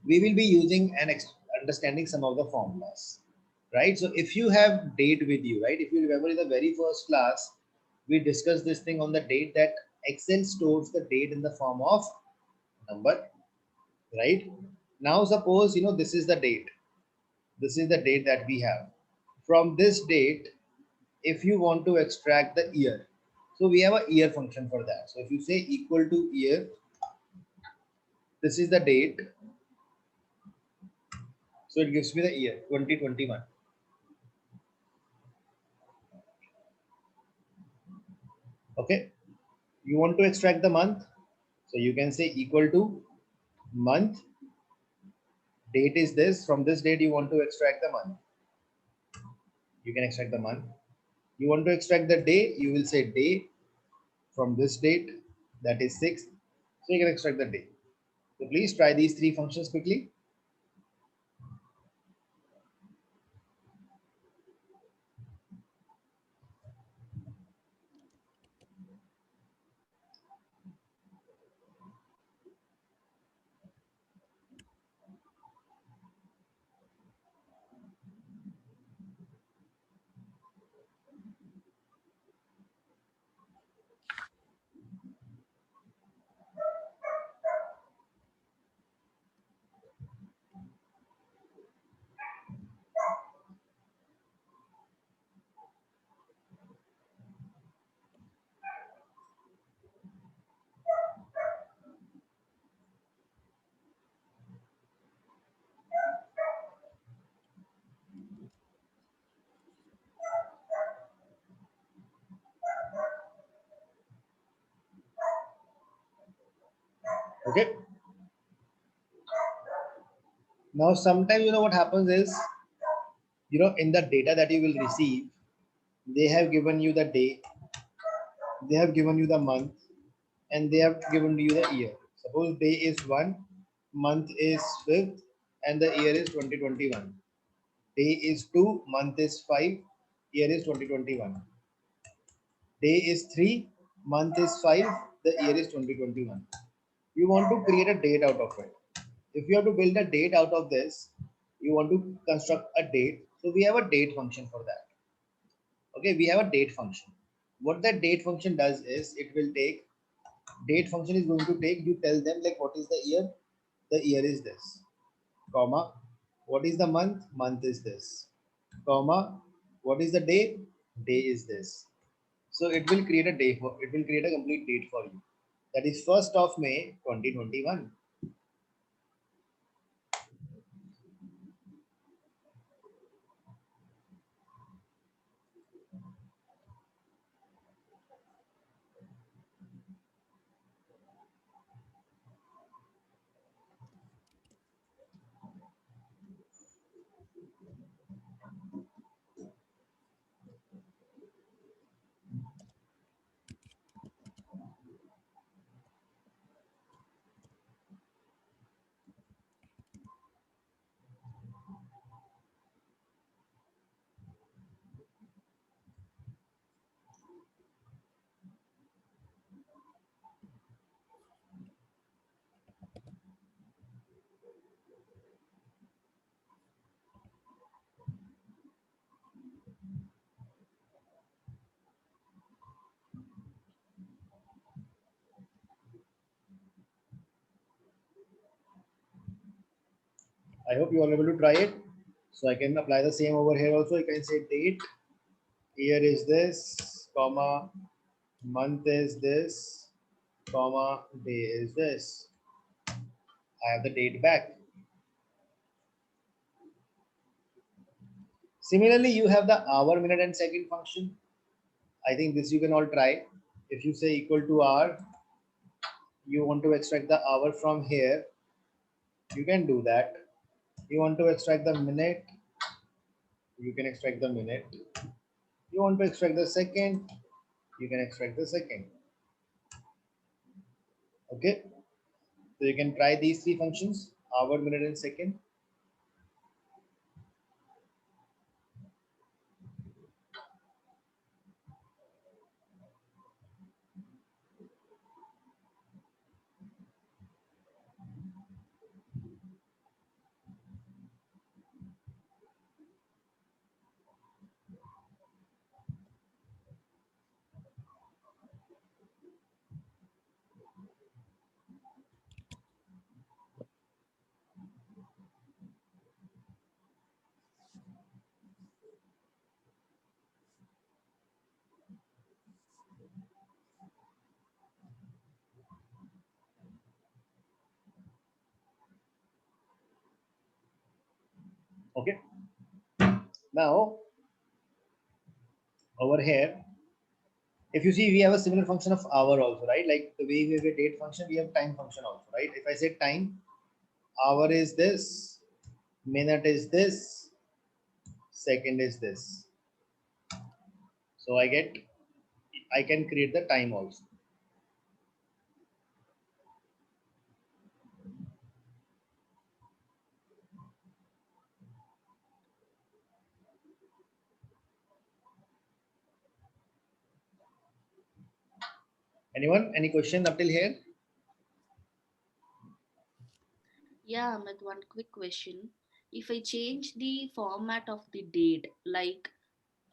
we will be using a understanding some of the formulas, right? So if you have date with you, right? If you remember in the very first class, we discussed this thing on the date that Excel stores the date in the form of number, right? Now suppose, this is the date. This is the date that we have. From this date, if you want to extract the year, so we have a year function for that. So if you say equal to year, this is the date. So it gives me the year 2021. Okay. You want to extract the month. So you can say equal to month. Date is this. From this date, you want to extract the month. You can extract the month. You want to extract the day. You will say day from this date. That is 6. So you can extract the day. So please try these three functions quickly. Okay. Now, sometimes, what happens is, in the data that you will receive, they have given you the day, they have given you the month, and they have given you the year. Suppose day is 1, month is 5th, and the year is 2021. Day is 2, month is 5, year is 2021. Day is 3, month is 5, the year is 2021. You want to create a date out of it. If you have to build a date out of this, you want to construct a date. So we have a date function for that. Okay, we have a date function. What that date function does is it will take, date function is going to take, you tell them like what is the year is this, comma, what is the month is this, comma, what is the day is this. So it will create a day for, it will create a complete date for you. That is 1st of May 2021. I hope you are able to try it. So I can apply the same over here also. You can say date, year is this, comma, month is this, comma, day is this. I have the date back. Similarly, you have the hour, minute, and second function. I think this you can all try. If you say equal to hour, you want to extract the hour from here, you can do that. You want to extract the minute, you can extract the minute. You want to extract the second, you can extract the second. Okay. So you can try these three functions, hour, minute, and second. Okay. Now, over here, if you see, we have a similar function of hour also, right? Like the way we have a date function, we have time function also, right? If I say time, hour is this, minute is this, second is this. So I can create the time also. Anyone? Any question up till here? Yeah, Amit, one quick question. If I change the format of the date, like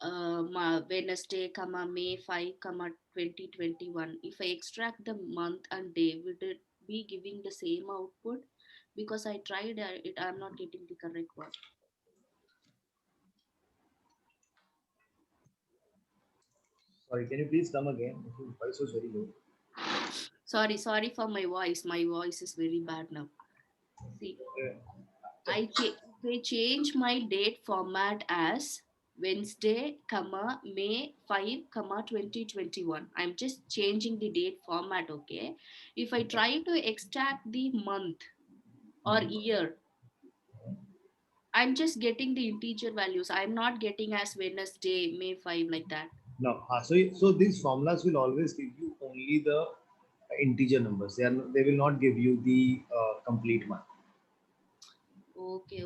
Wednesday, May 5, 2021, if I extract the month and day, would it be giving the same output? Because I tried it, I'm not getting the correct one. Sorry, can you please come again? Your voice was very low. Sorry for my voice. My voice is very bad now. See, I change my date format as Wednesday, May 5, 2021. I'm just changing the date format, okay? If I try to extract the month or year, I'm just getting the integer values. I'm not getting as Wednesday, May 5 like that. No, so these formulas will always give you only the integer numbers. They will not give you the complete one. Okay.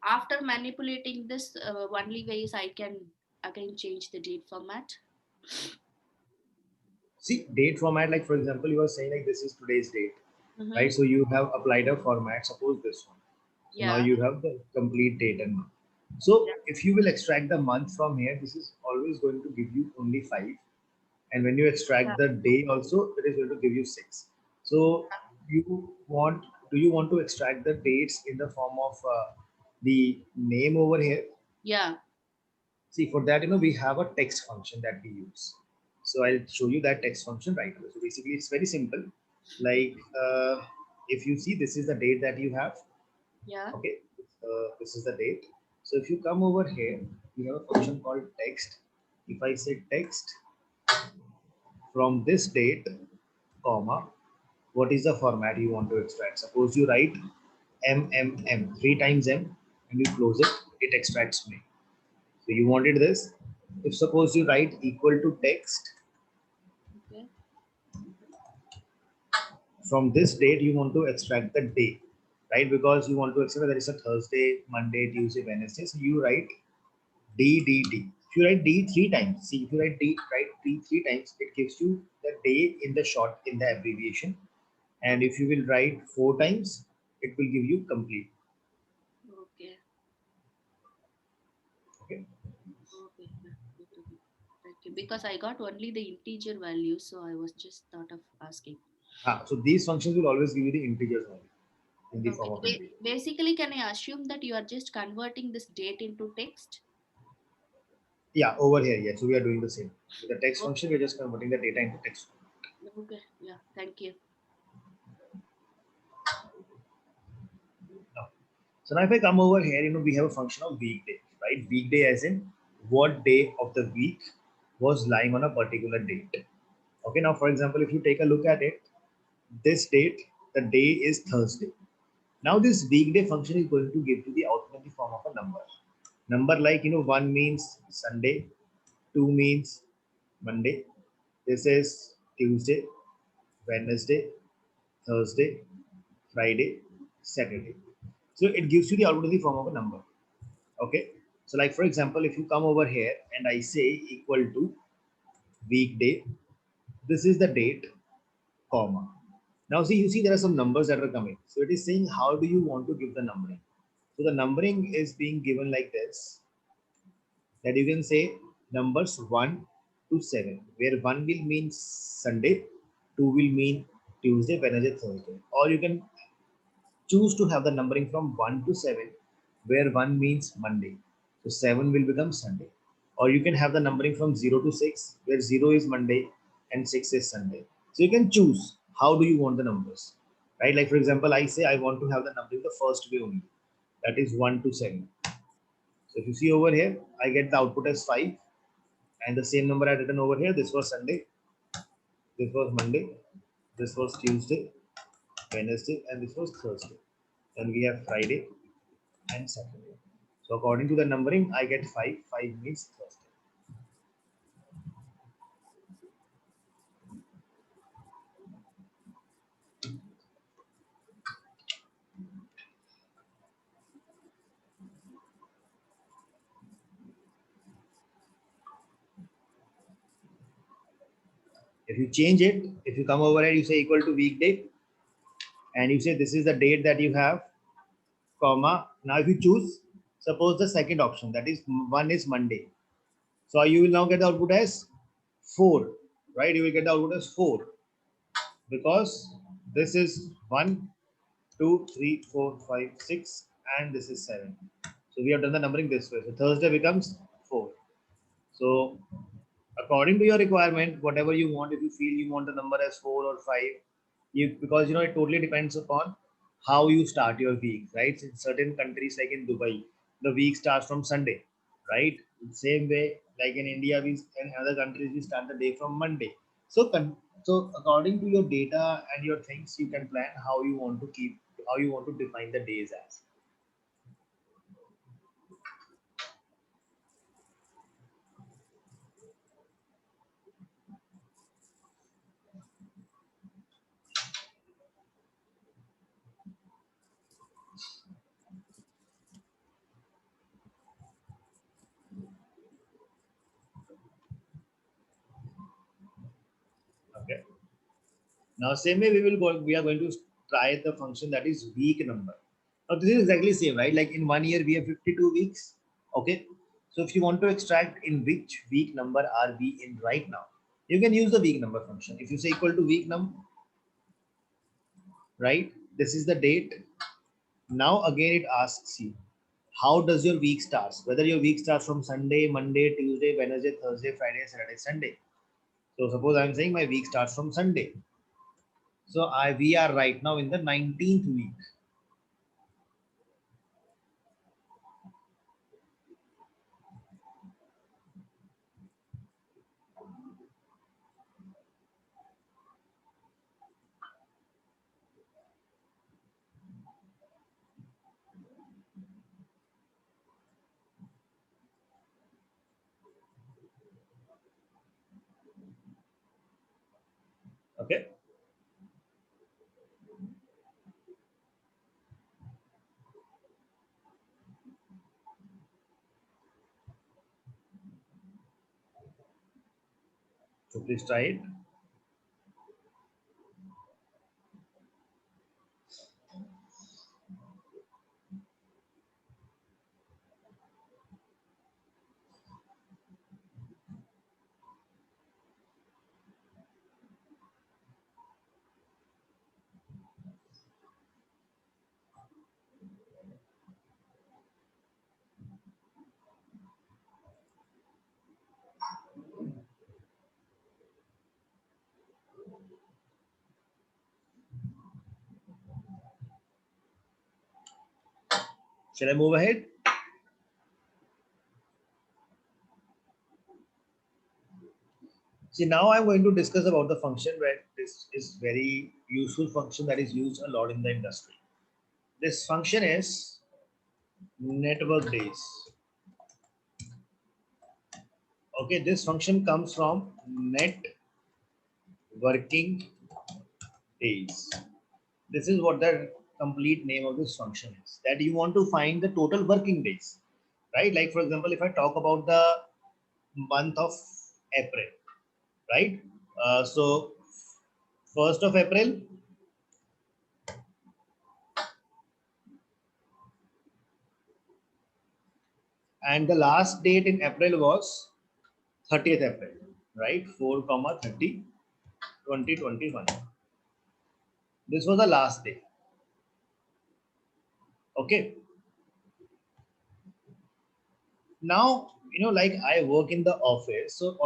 After manipulating this, only ways I can again change the date format. See, date format, like for example, you are saying like this is today's date, Mm-hmm. right? So you have applied a format, suppose this one. So now Yeah. you have the complete date and month. So if you will extract the month from here, this is always going to give you only 5. And when you Yeah. extract the day also, it is going to give you 6. So do you want to extract the dates in the form of the name over here? Yeah. See, for that, we have a text function that we use. So I'll show you that text function right away. So basically, it's very simple. Like if you see, this is the date that you have. Yeah. Okay, this is the date. So if you come over here, we have a function called text. If I say text from this date, comma, what is the format you want to extract? Suppose you write M, 3 times M, and you close it, it extracts me. So you wanted this. If suppose you write equal to text, Okay. from this date you want to extract the day, right? Because you want to extract there is a Thursday, Monday, Tuesday, Wednesday. So you write D. If you write D 3 times, see if you write D 3 times, it gives you the day in the short in the abbreviation. And if you will write 4 times, it will give you complete. Okay. Okay. Okay. Yeah. Good to know. Thank you. Because I got only the integer value, so I was just thought of asking. So these functions will always give you the integers only in the form Okay. of integer. Basically, can I assume that you are just converting this date into text? Yeah, over here, yeah. So we are doing the same. With the text Okay. function, we're just converting the data into text. Okay. Yeah. Thank you. Now, so now if I come over here, we have a function of weekday, right? Weekday as in what day of the week was lying on a particular date. Okay, now for example, if you take a look at it, this date, the day is Thursday. Now this weekday function is going to give you the output in the form of a number. Number like, 1 means Sunday, 2 means Monday. This is Tuesday, Wednesday, Thursday, Friday, Saturday. So it gives you the output in the form of a number. Okay. So like for example, if you come over here and I say equal to weekday, this is the date, comma. Now see, you see there are some numbers that are coming. So it is saying how do you want to give the numbering? So the numbering is being given like this, that you can say numbers 1 to 7, where 1 will mean Sunday, 2 will mean Tuesday, Wednesday, Thursday. Or you can choose to have the numbering from 1 to 7, where 1 means Monday. So 7 will become Sunday. Or you can have the numbering from 0 to 6, where 0 is Monday and 6 is Sunday. So you can choose how do you want the numbers, right? Like for example, I say I want to have the numbering the first way only. That is 1 to 7. So if you see over here, I get the output as 5, and the same number I written over here. This was Sunday, this was Monday, this was Tuesday, Wednesday, and this was Thursday. Then we have Friday and Saturday. So according to the numbering, I get 5. 5 means Thursday. If you change it, if you come over here, you say equal to weekday, and you say this is the date that you have, comma. Now if you choose, suppose the second option, that is one is Monday. So you will now get the output as 4, right? You will get the output as 4 because this is 1, 2, 3, 4, 5, 6, and this is 7. So we have done the numbering this way. So Thursday becomes 4. So according to your requirement, whatever you want, if you feel you want the number as 4 or 5, because it totally depends upon how you start your week, right? In certain countries like in Dubai, the week starts from Sunday, right? Same way, like in India, we in other countries we start the day from Monday. So, so according to your data and your things, you can plan how you want to how you want to define the days as. Okay. Now, same way we are going to try the function that is week number. Now, this is exactly same, right? Like in 1 year, we have 52 weeks. Okay. So if you want to extract in which week number are we in right now, you can use the week number function. If you say equal to week number, right? This is the date. Now, again, it asks you, how does your week starts? Whether your week starts from Sunday, Monday, Tuesday, Wednesday, Thursday, Friday, Saturday, Sunday. So suppose I'm saying my week starts from Sunday. So we are right now in the 19th week. Okay. So please try it. Shall I move ahead? See, now I'm going to discuss about the function where this is very useful function that is used a lot in the industry. This function is network days. Okay, this function comes from net working days. This is what the complete name of this function is. That you want to find the total working days, right? Like for example, if I talk about the month of April, right? So 1st of April, and the last date in April was 30th April, right? 4, 30, 2021. This was the last day. Okay. Now, like I work in the office, so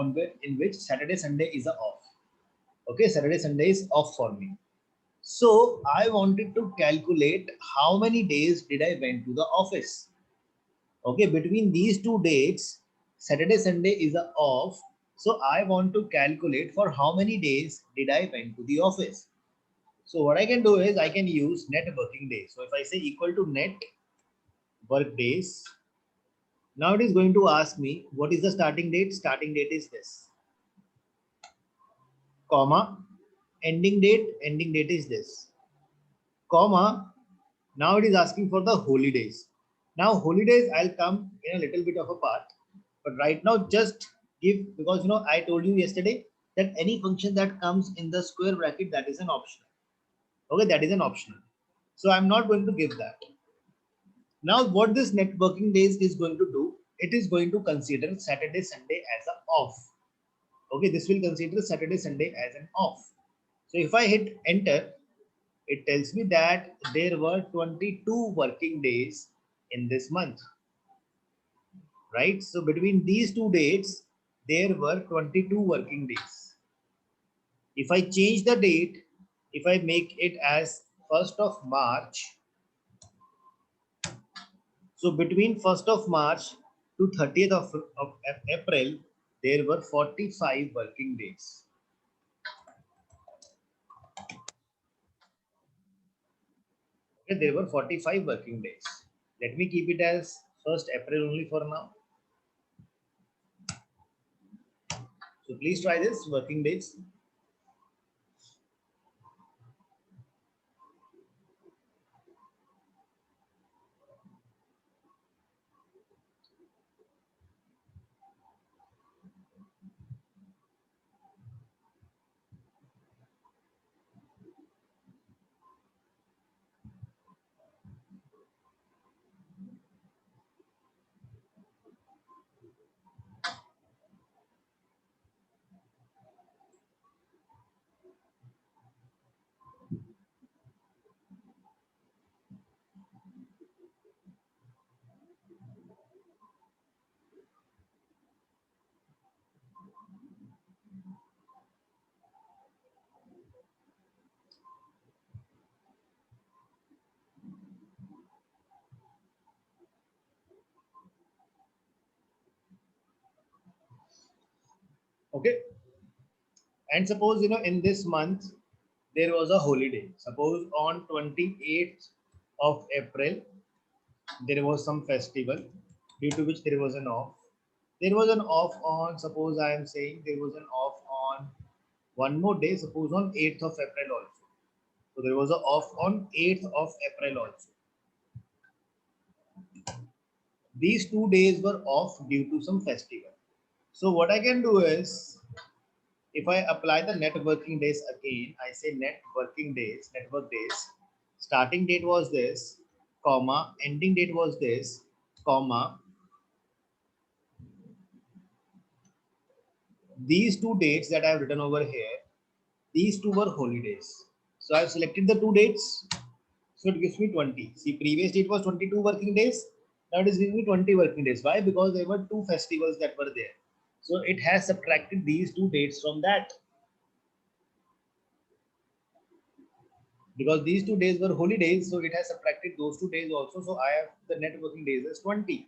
in which Saturday, Sunday is a off. Okay, Saturday, Sunday is off for me. So I wanted to calculate how many days did I went to the office. Okay, between these two dates, Saturday, Sunday is a off. So I want to calculate for how many days did I went to the office. So what I can do is I can use net working days. So if I say equal to net work days, now it is going to ask me what is the starting date. Starting date is this, comma, ending date is this, comma. Now it is asking for the holidays. Now holidays I'll come in a little bit of a part, but right now just give, because I told you yesterday that any function that comes in the square bracket, that is an optional. Okay, that is an optional. So I'm not going to give that. Now what this net working days is going to do, it is going to consider Saturday, Sunday as a off. Okay, this will consider Saturday, Sunday as an off. So if I hit enter, it tells me that there were 22 working days in this month, right? So between these two dates, there were 22 working days. If I change the date, if I make it as 1st of March, so between 1st of March to 30th of April, there were 45 working days. Okay, there were 45 working days. Let me keep it as 1st April only for now. So please try this working days. Okay. And suppose, in this month, there was a holiday. Suppose on 28th of April, there was some festival due to which there was an off. There was an off on, suppose I am saying there was an off on one more day, suppose on 8th of April also. So there was an off on 8th of April also. These 2 days were off due to some festival. So what I can do is, if I apply the net working days again, I say net working days, network days, starting date was this, comma, ending date was this, comma, these two dates that I have written over here, these two were holidays. So I've selected the two dates. So it gives me 20. See, previous date was 22 working days. Now it is giving me 20 working days. Why? Because there were two festivals that were there. So it has subtracted these two dates from that. Because these 2 days were holidays, so it has subtracted those 2 days also. So I have the net working days as 20.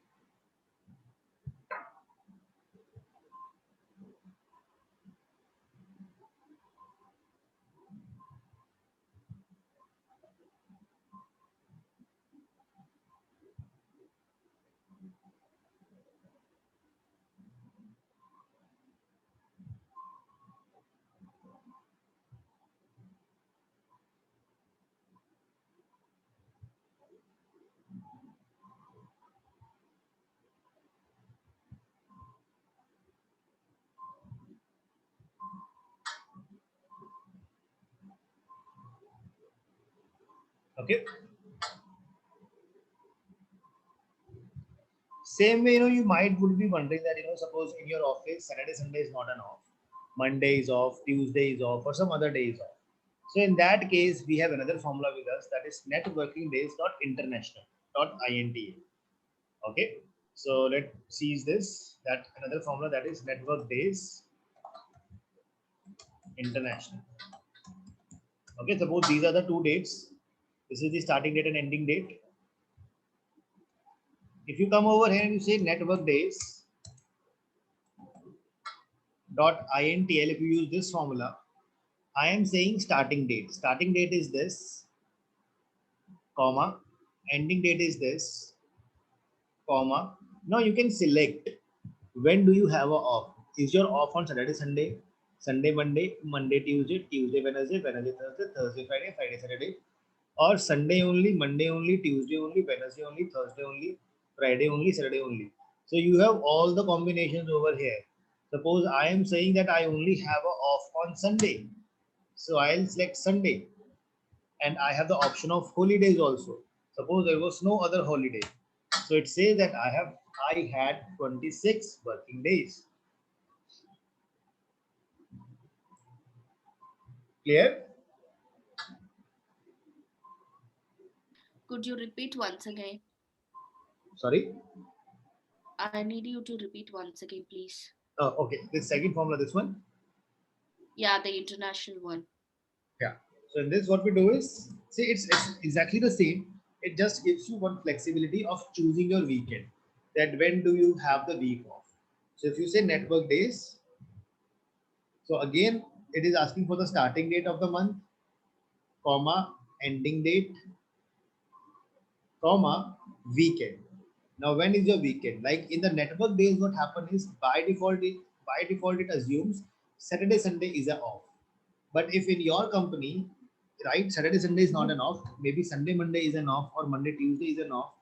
Okay. Same way, you would be wondering that, suppose in your office, Saturday, Sunday is not an off. Monday is off, Tuesday is off, or some other day is off. So in that case, we have another formula with us, that is net working days dot international dot INTA. Okay. So let's seize this, that another formula, that is network days international. Okay, suppose these are the two dates. This is the starting date and ending date. If you come over here and you say network days dot intl, if you use this formula, I am saying starting date. Starting date is this, comma. Ending date is this, comma. Now you can select when do you have a off. Is your off on Saturday, Sunday, Sunday, Monday, Monday, Tuesday, Tuesday, Wednesday, Wednesday, Thursday, Thursday, Friday, Friday, Saturday, or Sunday only, Monday only, Tuesday only, Wednesday only, Thursday only, Friday only, Saturday only. So you have all the combinations over here. Suppose I am saying that I only have a off on Sunday. So I'll select Sunday, and I have the option of holidays also. Suppose there was no other holiday. So it says that I had 26 working days. Clear? Could you repeat once again? Sorry. I need you to repeat once again, please. Okay. This second formula, this one. Yeah, the international one. Yeah. So in this, what we do is, see, it's exactly the same. It just gives you one flexibility of choosing your weekend. That when do you have the week off? So if you say network days, so again, it is asking for the starting date of the month, comma, ending date, comma, weekend. Now, when is your weekend? Like in the network days, what happen is by default it assumes Saturday, Sunday is a off. But if in your company, right, Saturday, Sunday is not an off, maybe Sunday, Monday is an off, or Monday, Tuesday is an off,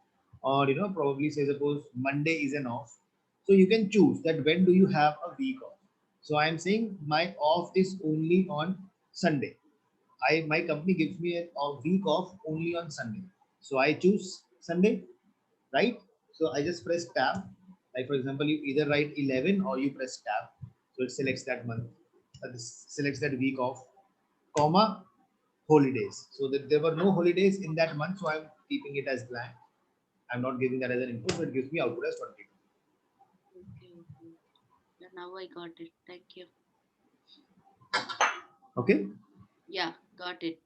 or probably say suppose Monday is an off. So you can choose that when do you have a week off. So I'm saying my off is only on Sunday. My company gives me a week off only on Sunday. So I choose Sunday, right? So I just press tab. Like for example, you either write 11 or you press tab. So it selects that month, this selects that week off, comma, holidays. So that there were no holidays in that month, so I'm keeping it as blank. I'm not giving that as an input, so it gives me output as 22. Okay, okay. Yeah, now I got it. Thank you. Okay. Yeah, got it.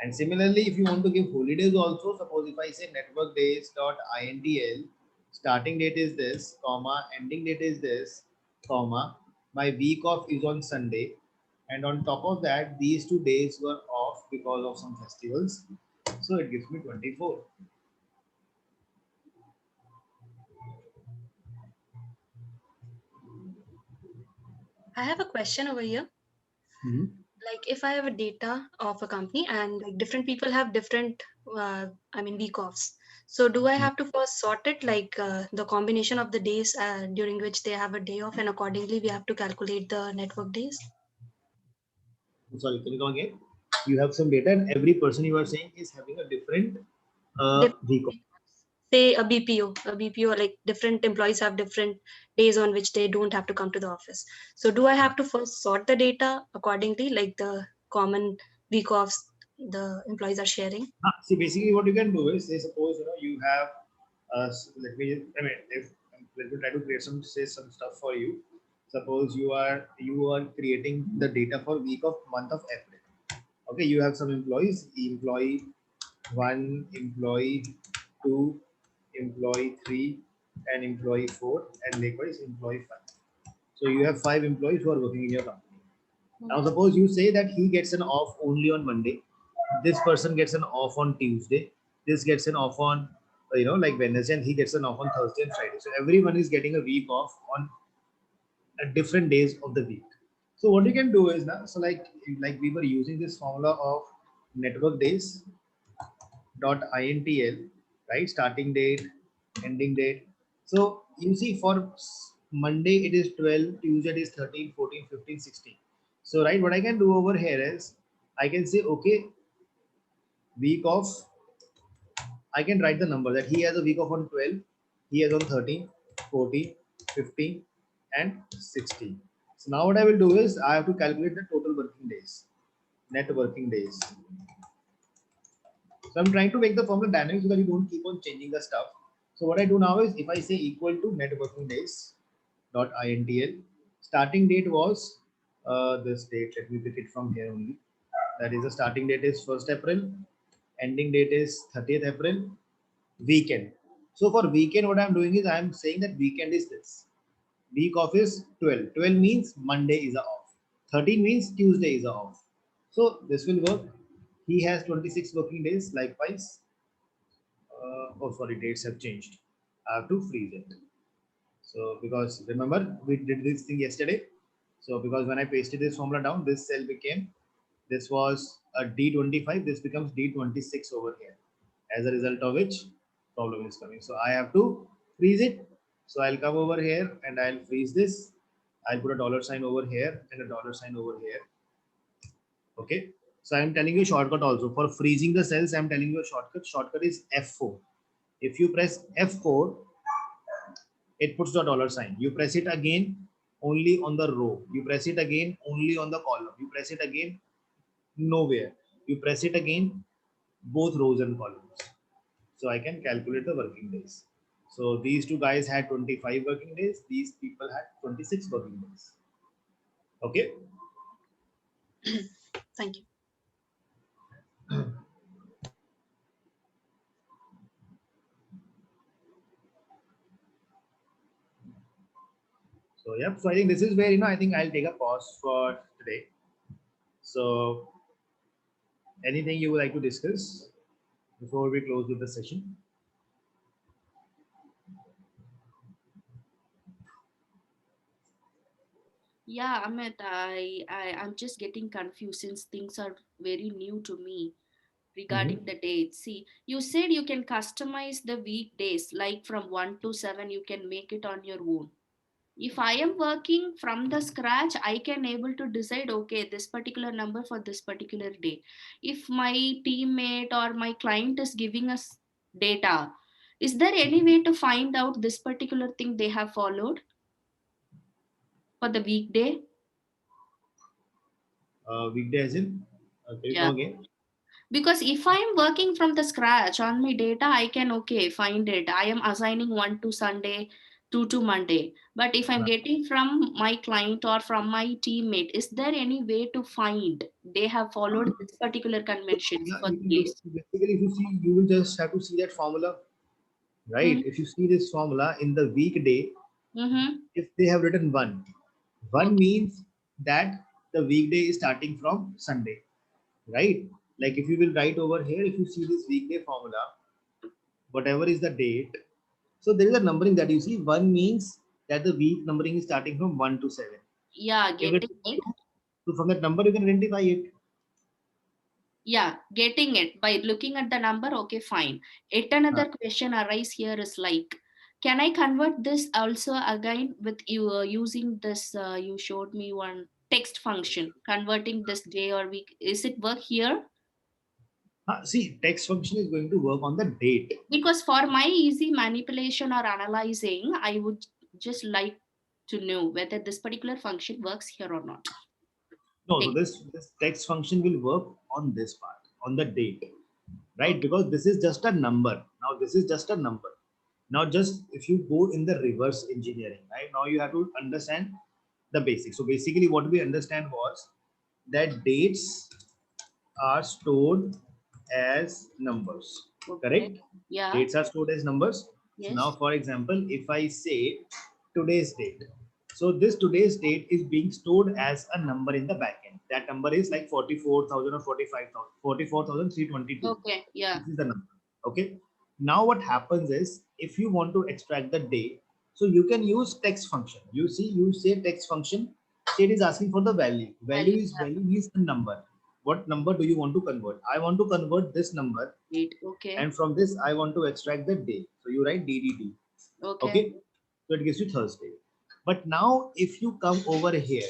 And similarly, if you want to give holidays also, suppose if I say network days dot intl, starting date is this, comma, ending date is this, comma, my week off is on Sunday, and on top of that, these 2 days were off because of some festivals, so it gives me 24. I have a question over here. Mhm. Like if I have a data of a company and like different people have different week offs, so do I have to first sort it like the combination of the days during which they have a day off, and accordingly we have to calculate the network days? Sorry, can you come again? You have some data, and every person you are saying is having a different week off. Different, say a bpo, like different employees have different days on which they don't have to come to the office. So do I have to first sort the data accordingly, like the common week offs the employees are sharing? See, basically, what you can do is, say, suppose you have. Let me. I mean, if let me try to create some stuff for you. Suppose you are creating the data for week of month of April. Okay, you have some employees. Employee one, employee two, employee three, and employee four, and likewise employee five. So you have 5 employees who are working in your company. Now, suppose you say that he gets an off only on Monday, this person gets an off on Tuesday, this gets an off on, like Wednesday, and he gets an off on Thursday and Friday. So everyone is getting a week off on different days of the week. So what you can do is now, so like we were using this formula of network days dot intl, right? Starting date, ending date. So you see for Monday it is 12, Tuesday it is 13, 14, 15, 16. So right, what I can do over here is I can say, okay, week off, I can write the number that he has a week off on 12, he has on 13, 14, 15, and 16. So now what I will do is I have to calculate the total working days, net working days. So I'm trying to make the formula dynamic so that you don't keep on changing the stuff. So what I do now is if I say equal to net working days dot intl, starting date was this date. Let me pick it from here only. That is the starting date is 1st April, ending date is 30th April, weekend. So for weekend, what I'm doing is I'm saying that weekend is this. Week off is 12. 12 means Monday is a off. 13 means Tuesday is a off. So this will work. He has 26 working days. Likewise, oh sorry, dates have changed. I have to freeze it. So because remember we did this thing yesterday. So because when I pasted this formula down, this cell became, this was a D25, this becomes D26 over here. As a result of which problem is coming. So I have to freeze it. So I'll come over here and I'll freeze this. I'll put a dollar sign over here and a dollar sign over here. Okay. So I'm telling you a shortcut also for freezing the cells. I'm telling you a shortcut. Shortcut is F4. If you press F4, it puts the dollar sign. You press it again only on the row. You press it again only on the column. You press it again nowhere. You press it again both rows and columns. So I can calculate the working days. So these two guys had 25 working days. These people had 26 working days. Okay. Thank you. So yeah, so I think this is where, I think I'll take a pause for today. So anything you would like to discuss before we close with the session? Yeah, Amit, I'm just getting confused since things are very new to me regarding the dates. See, you said you can customize the weekdays, like from 1 to 7, you can make it on your own. If I am working from the scratch, I can able to decide, okay, this particular number for this particular day. If my teammate or my client is giving us data, is there any way to find out this particular thing they have followed for the weekday? Weekday as in? Can you Yeah. come again? Because if I am working from the scratch on my data, I can, okay, find it. I am assigning 1 to Sunday, 2 to Monday. But if I'm getting from my client or from my teammate, is there any way to find they have followed this particular conventions Yeah, for the days? basically, if you see, you will just have to see that formula, right? If you see this formula in the weekday, Mm-hmm. if they have written one Okay. means that the weekday is starting from Sunday, right? Like if you will write over here, if you see this weekday formula, whatever is the date, so there is a numbering that you see. One means that the week numbering is starting from 1 to 7. Yeah, If it's getting it. 2, so from that number you can identify it. Yeah, getting it by looking at the number. Okay, fine. Yet another question arise here is like, can I convert this also again with you using this? You showed me one text function, converting this day or week. Is it work here? See, text function is going to work on the date. Because for my easy manipulation or analyzing, I would just like to know whether this particular function works here or not. No, so Text. this text function will work on this part, on the date, right? Okay. Because this is just a number. Now this is just a number. Now just if you go in the reverse engineering, right? Now you have to understand the basics. So basically what we understand was that dates are stored as numbers, Okay. correct? Yeah. Dates are stored as numbers. So now, Yes. for example, if I say today's date, so this today's date is being stored as a number in the backend. That number is like 44,000 or 45,000, 44,322. Okay. Yeah. This is the number. Okay. Now what happens is if you want to extract the day, so you can use text function. You see, you say text function, it is asking for the value. Value. Value is the number. What number do you want to convert? I want to convert this number, Date. Okay. and from this I want to extract the day. So you write DDT. Okay. Okay. So it gives you Thursday. But now if you come over here,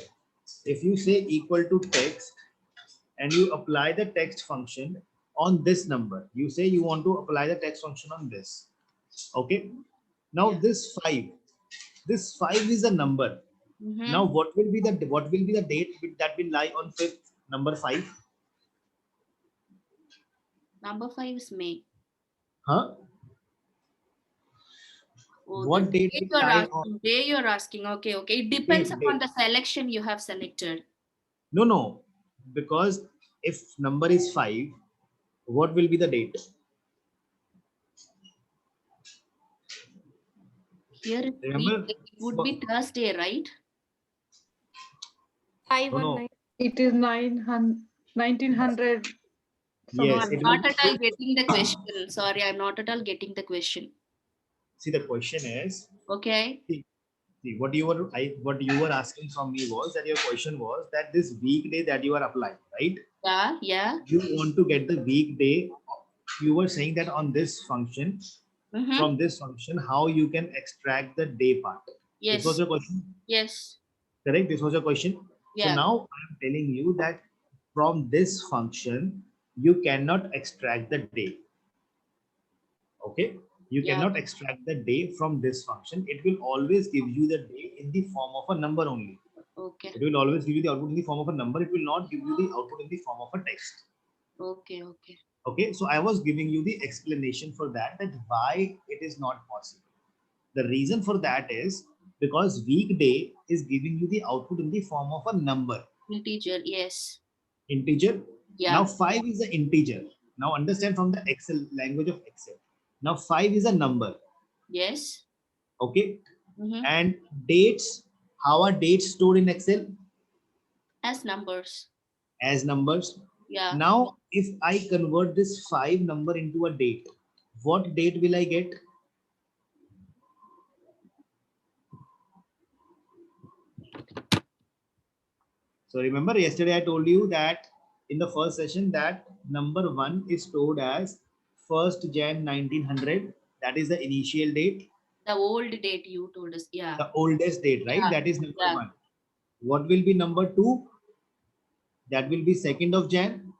if you say equal to text and you apply the text function on this number, you say you want to apply the text function on this. Okay. Now Yeah. this five is a number. Mm-hmm. Now what will be the date that will lie on fifth number 5? Number 5 is May. Huh? Oh, What date day will you're lie on asking. Day you're asking. Okay, okay. It depends upon date? the selection you have selected. No, because if number is 5, what will be the date? Here it's Remember? weekday. It would be Thursday, right? No, no. 519. It is 1900. No, Yes, I'm it will not at all be. getting the question. Sorry, I'm not at all getting the question. See, the question is, Okay. see, what you were asking from me was that your question was that this weekday that you are applying, right? Yeah, yeah. You want to get the weekday. You were saying that on this function, Mm-hmm. from this function, how you can extract the day part. This was Yes. your question, Yes. correct? This was your question. So Yeah. now I'm telling you that from this function, you cannot extract the day. Okay, you Yeah. cannot extract the day from this function. It will always give you the day in the form of a number only. Okay. It will always give you the output in the form of a number. It will not give you the output in the form of a text. Okay. Okay. Okay, so I was giving you the explanation for that, that why it is not possible. The reason for that is because weekday is giving you the output in the form of a number, Integer. Yes. integer. Now Yeah. 5 is an integer. Now understand from the Excel language of Excel. Now 5 is a number. Yes. Okay, Mm-hmm. and dates, how are dates stored in Excel? As numbers. As numbers. Yeah. Now if I convert this 5 number into a date, what date will I get? So remember yesterday I told you that in the first session that number 1 is stored as 1st Jan 1900. That is the initial date, The old date you told us. Yeah. the oldest date, right? Yeah. That is number Yeah. 1. What will be number 2? That will be 2nd of Jan,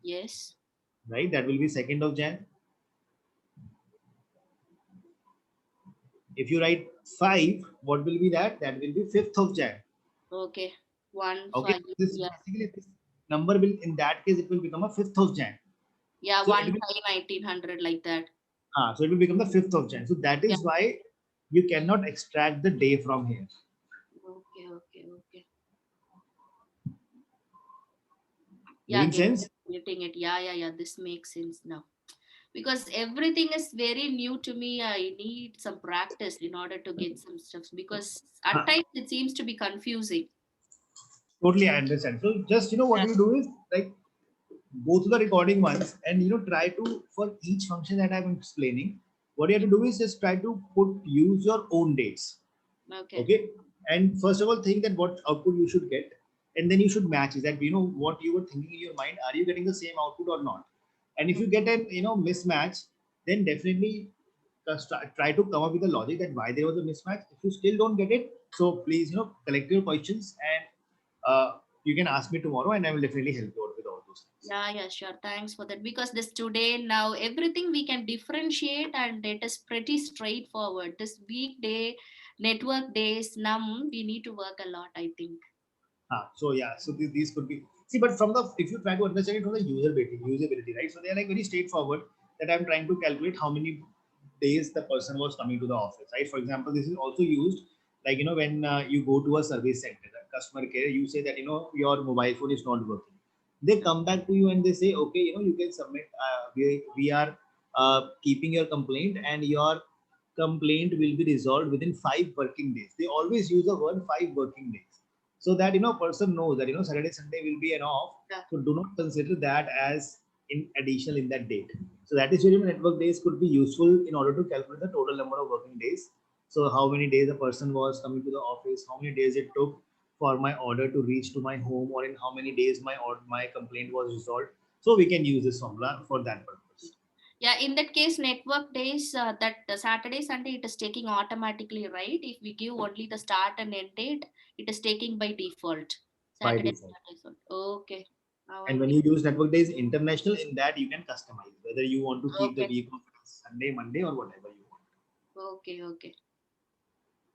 Yes. right? That will be 2nd of Jan. If you write 5, what will be that? That will be 5th of Jan. Okay. 1, Okay, 5. this Yeah. basically this number will, in that case, it will become a 5th of Jan. Yeah. So 1, it will, 5, 1900 like that. so it will become the 5th of Jan. So that Yeah. is why you cannot extract the day from here. Okay. Okay. Okay. Yeah. Making sense? Getting it. Yeah. Yeah. Yeah. This makes sense now. Because everything is very new to me. I need some practice in order to get some stuff because at Huh. times it seems to be confusing. Totally, I understand. So just what Yeah. you do is like go to the recording once and try to, for each function that I'm explaining, what you have to do is just try to use your own dates. Okay. Okay, and first of all think that what output you should get, and then you should match is that what you were thinking in your mind, are you getting the same output or not? And if you get an mismatch, then definitely try to come up with a logic that why there was a mismatch. If you still don't get it, so please collect your questions and you can ask me tomorrow and I will definitely help you out with all those things. Yeah, yeah, sure. Thanks for that. Because this today now everything we can differentiate and it is pretty straightforward. This weekday, network days, we need to work a lot, I think. So yeah, so these could be, see, but from the, if you try to understand it from the usability, right? So they are like very straightforward, that I'm trying to calculate how many days the person was coming to the office, right? For example, this is also used like when you go to a service center, customer care, you say that your mobile phone is not working. They come back to you and they say, okay, you can submit. We are keeping your complaint, and your complaint will be resolved within 5 working days. They always use the word 5 working days, so that person knows that Saturday Sunday will be an off. Yeah. So do not consider that as in additional in that date. So that is where network days could be useful in order to calculate the total number of working days. So how many days a person was coming to the office, how many days it took for my order to reach to my home, or in how many days my complaint was resolved. So we can use this formula for that purpose. Yeah, in that case, network days, that Saturday, Sunday, it is taking automatically, right? If we give only the start and end date, it is taking by default. By Saturday, default. Sunday. Okay. Now And I'm when you use network days international, in that you can customize whether you want to keep the okay. week of Sunday, Monday, or whatever you want. Okay, okay.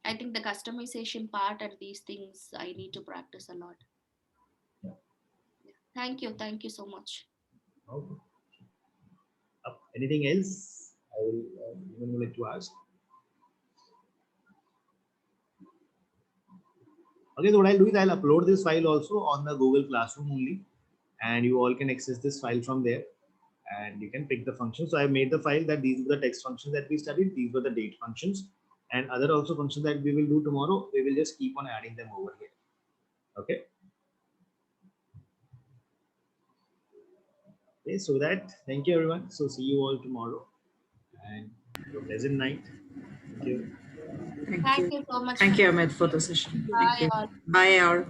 I think the customization part and these things I need to practice a lot. Yeah. Yeah. Thank you so much. Okay. Anything else I will even would like to ask? Okay, so what I'll do is I'll upload this file also on the Google Classroom only, and you all can access this file from there, and you can pick the function. So I made the file that these were the text functions that we studied. These were the date functions, and other also functions that we will do tomorrow. We will just keep on adding them over here. Okay. Okay, so that, thank you everyone. So see you all tomorrow, and have a pleasant night. Thank you. Thank you so much. Thank you, Amit, for the session. Bye Thank you. all. Bye, all.